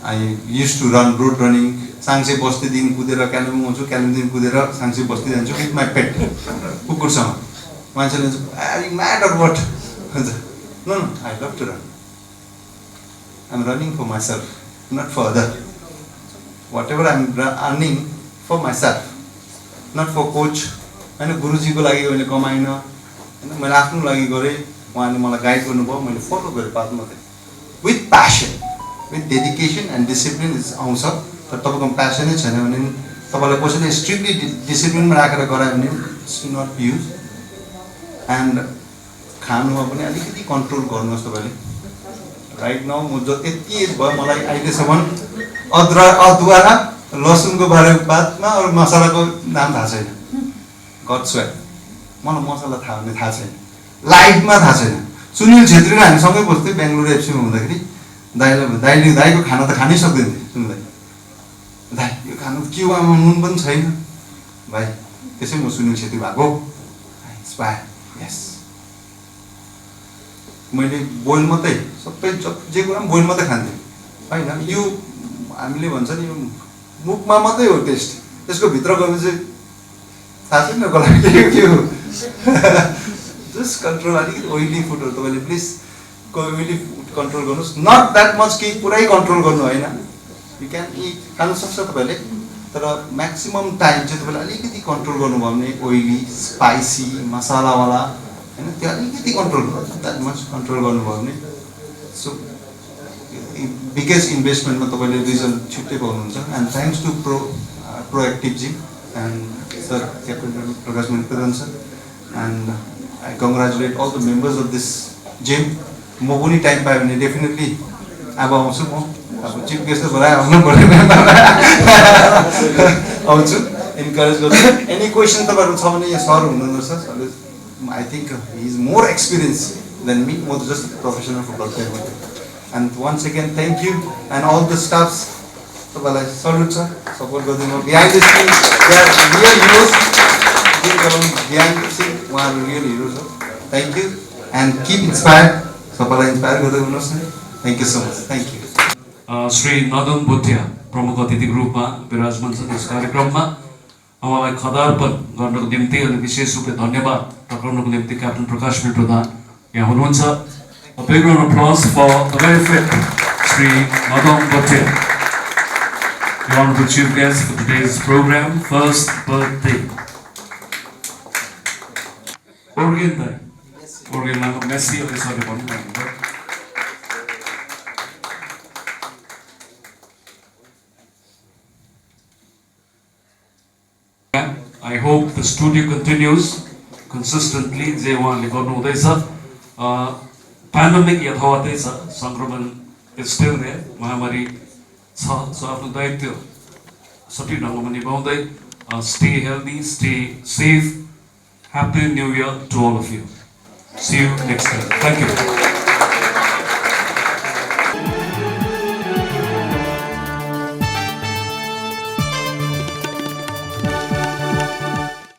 I use to run road running, Sangse बस्तीदेखि कुदेर कालिम्पोङ आउँछु, कालिम्पोङदेखि कुदेर साङ्से बस्ती जान्छु विथ माई पेट, कुकुरसँग. मान्छेले आर यु म्याड अर वाट भन्छ. No no, I love to run. I am running for myself, not for other. Whatever I am earning for myself, not for coach होइन. गुरुजीको लागि मैले कमाइनँ होइन, मैले आफ्नो लागि गरेँ. उहाँले मलाई गाइड गर्नुभयो, मैले फलो गरेँ पात मात्रै. With passion, with dedication and discipline आउँछ. तर तपाईँको प्यासनै छैन भने तपाईँलाई कसैले स्ट्रिक्टली डिसिप्लिनमा राखेर गरायो भने इट्स नट युज. एन्ड खानुमा पनि अलिकति कन्ट्रोल गर्नुहोस् तपाईँले. राइट नाउ म यति एज भयो, मलाई अहिलेसम्म अदुवा र लसुनको बादमा अरू मसलाको नाम थाहा छैन. गड स्वेट, मलाई मसला थाहा हुने थाहा छैन, लाइफमा थाहा छैन. सुनिल छेत्री र हामी सँगै बस्थ्यौँ बेङ्गलोर एफसीमा हुँदाखेरि. दाइको खाना त खानै सक्दैन थियो. सुन्दै दाइ यो खानु चिउमा नुन पनि छैन भाइ. त्यसै म सुनिल छेत्री भएको स्पायर. यस, मैले बोइल मात्रै सबै जे कुरा पनि बोइल मात्रै खान्थेँ होइन. यो हामीले भन्छ नि यो मुखमा मात्रै हो टेस्ट, त्यसको भित्र गयो चाहिँ थाहा छैन कसलाई के हो. Just control. अलिकति ओइली फुडहरू तपाईँले प्लिज ओइली फुड कन्ट्रोल गर्नुहोस्. नट द्याट मच कि पुरै कन्ट्रोल गर्नु होइन. यु क्यान इट, खानु सक्छ तपाईँले, तर म्याक्सिमम टाइम चाहिँ तपाईँले अलिकति कन्ट्रोल गर्नुभयो भने ओइली, स्पाइसी, मसालावाला होइन, त्यो अलिकति कन्ट्रोल गर्नु, द्याट मच कन्ट्रोल गर्नुभयो भने. सो बिगेस्ट इन्भेस्टमेन्टमा तपाईँले रिजल्ट छिट्टै पाउनुहुन्छ. And thanks to proactive gym and sir captain Prakash Pradhan sir. And I congratulate all the members of this gym. म पनि टाइम पायो भने डेफिनेटली अब आउँछु म अब चिफ गेस्ट त भएर आउनु पर्यो आउँछु इन्करेज गर्छु एनी क्वेसन तपाईँहरू छ भने यहाँ सर हुनुहुँदो रहेछ I think he is more experience than me म त जस्ट प्रोफेसनल फुटबल प्लेयर हो and once again thank you and all the staffs तपाईँलाई सल्युट छ सपोर्ट गरिदिनु behind the scene real heroes behind the scene उहाँहरू real hero छ thank you and keep inspire सबैलाई inspire गर्दै हुनुहोस् न thank you so much thank you
Shri Nadan Bhutia प्रमुख अतिथिको रूपमा विराजमान छन् यस कार्यक्रममा उहाँलाई खदार्पण गर्नको निम्ति अनि विशेष रूपले धन्यवाद टक्राउनको निम्ति क्याप्टन प्रकाश मिल प्रधान यहाँ हुनुहुन्छ A big round of applause for the very fit Sri Nadam Bhatia, the honorable chief guest for today's program, first birthday. Organ Dai. Organ Lang Messi or this other one. I hope the studio continues consistently. J1 Ligono Desa. Pandemic यथावतै छ संक्रमण is still there महामारी छ सो आफ्नो दायित्व सठिक ढङ्गमा निभाउँदै stay healthy, stay safe. Happy New Year to all of you. See you next time. Thank you.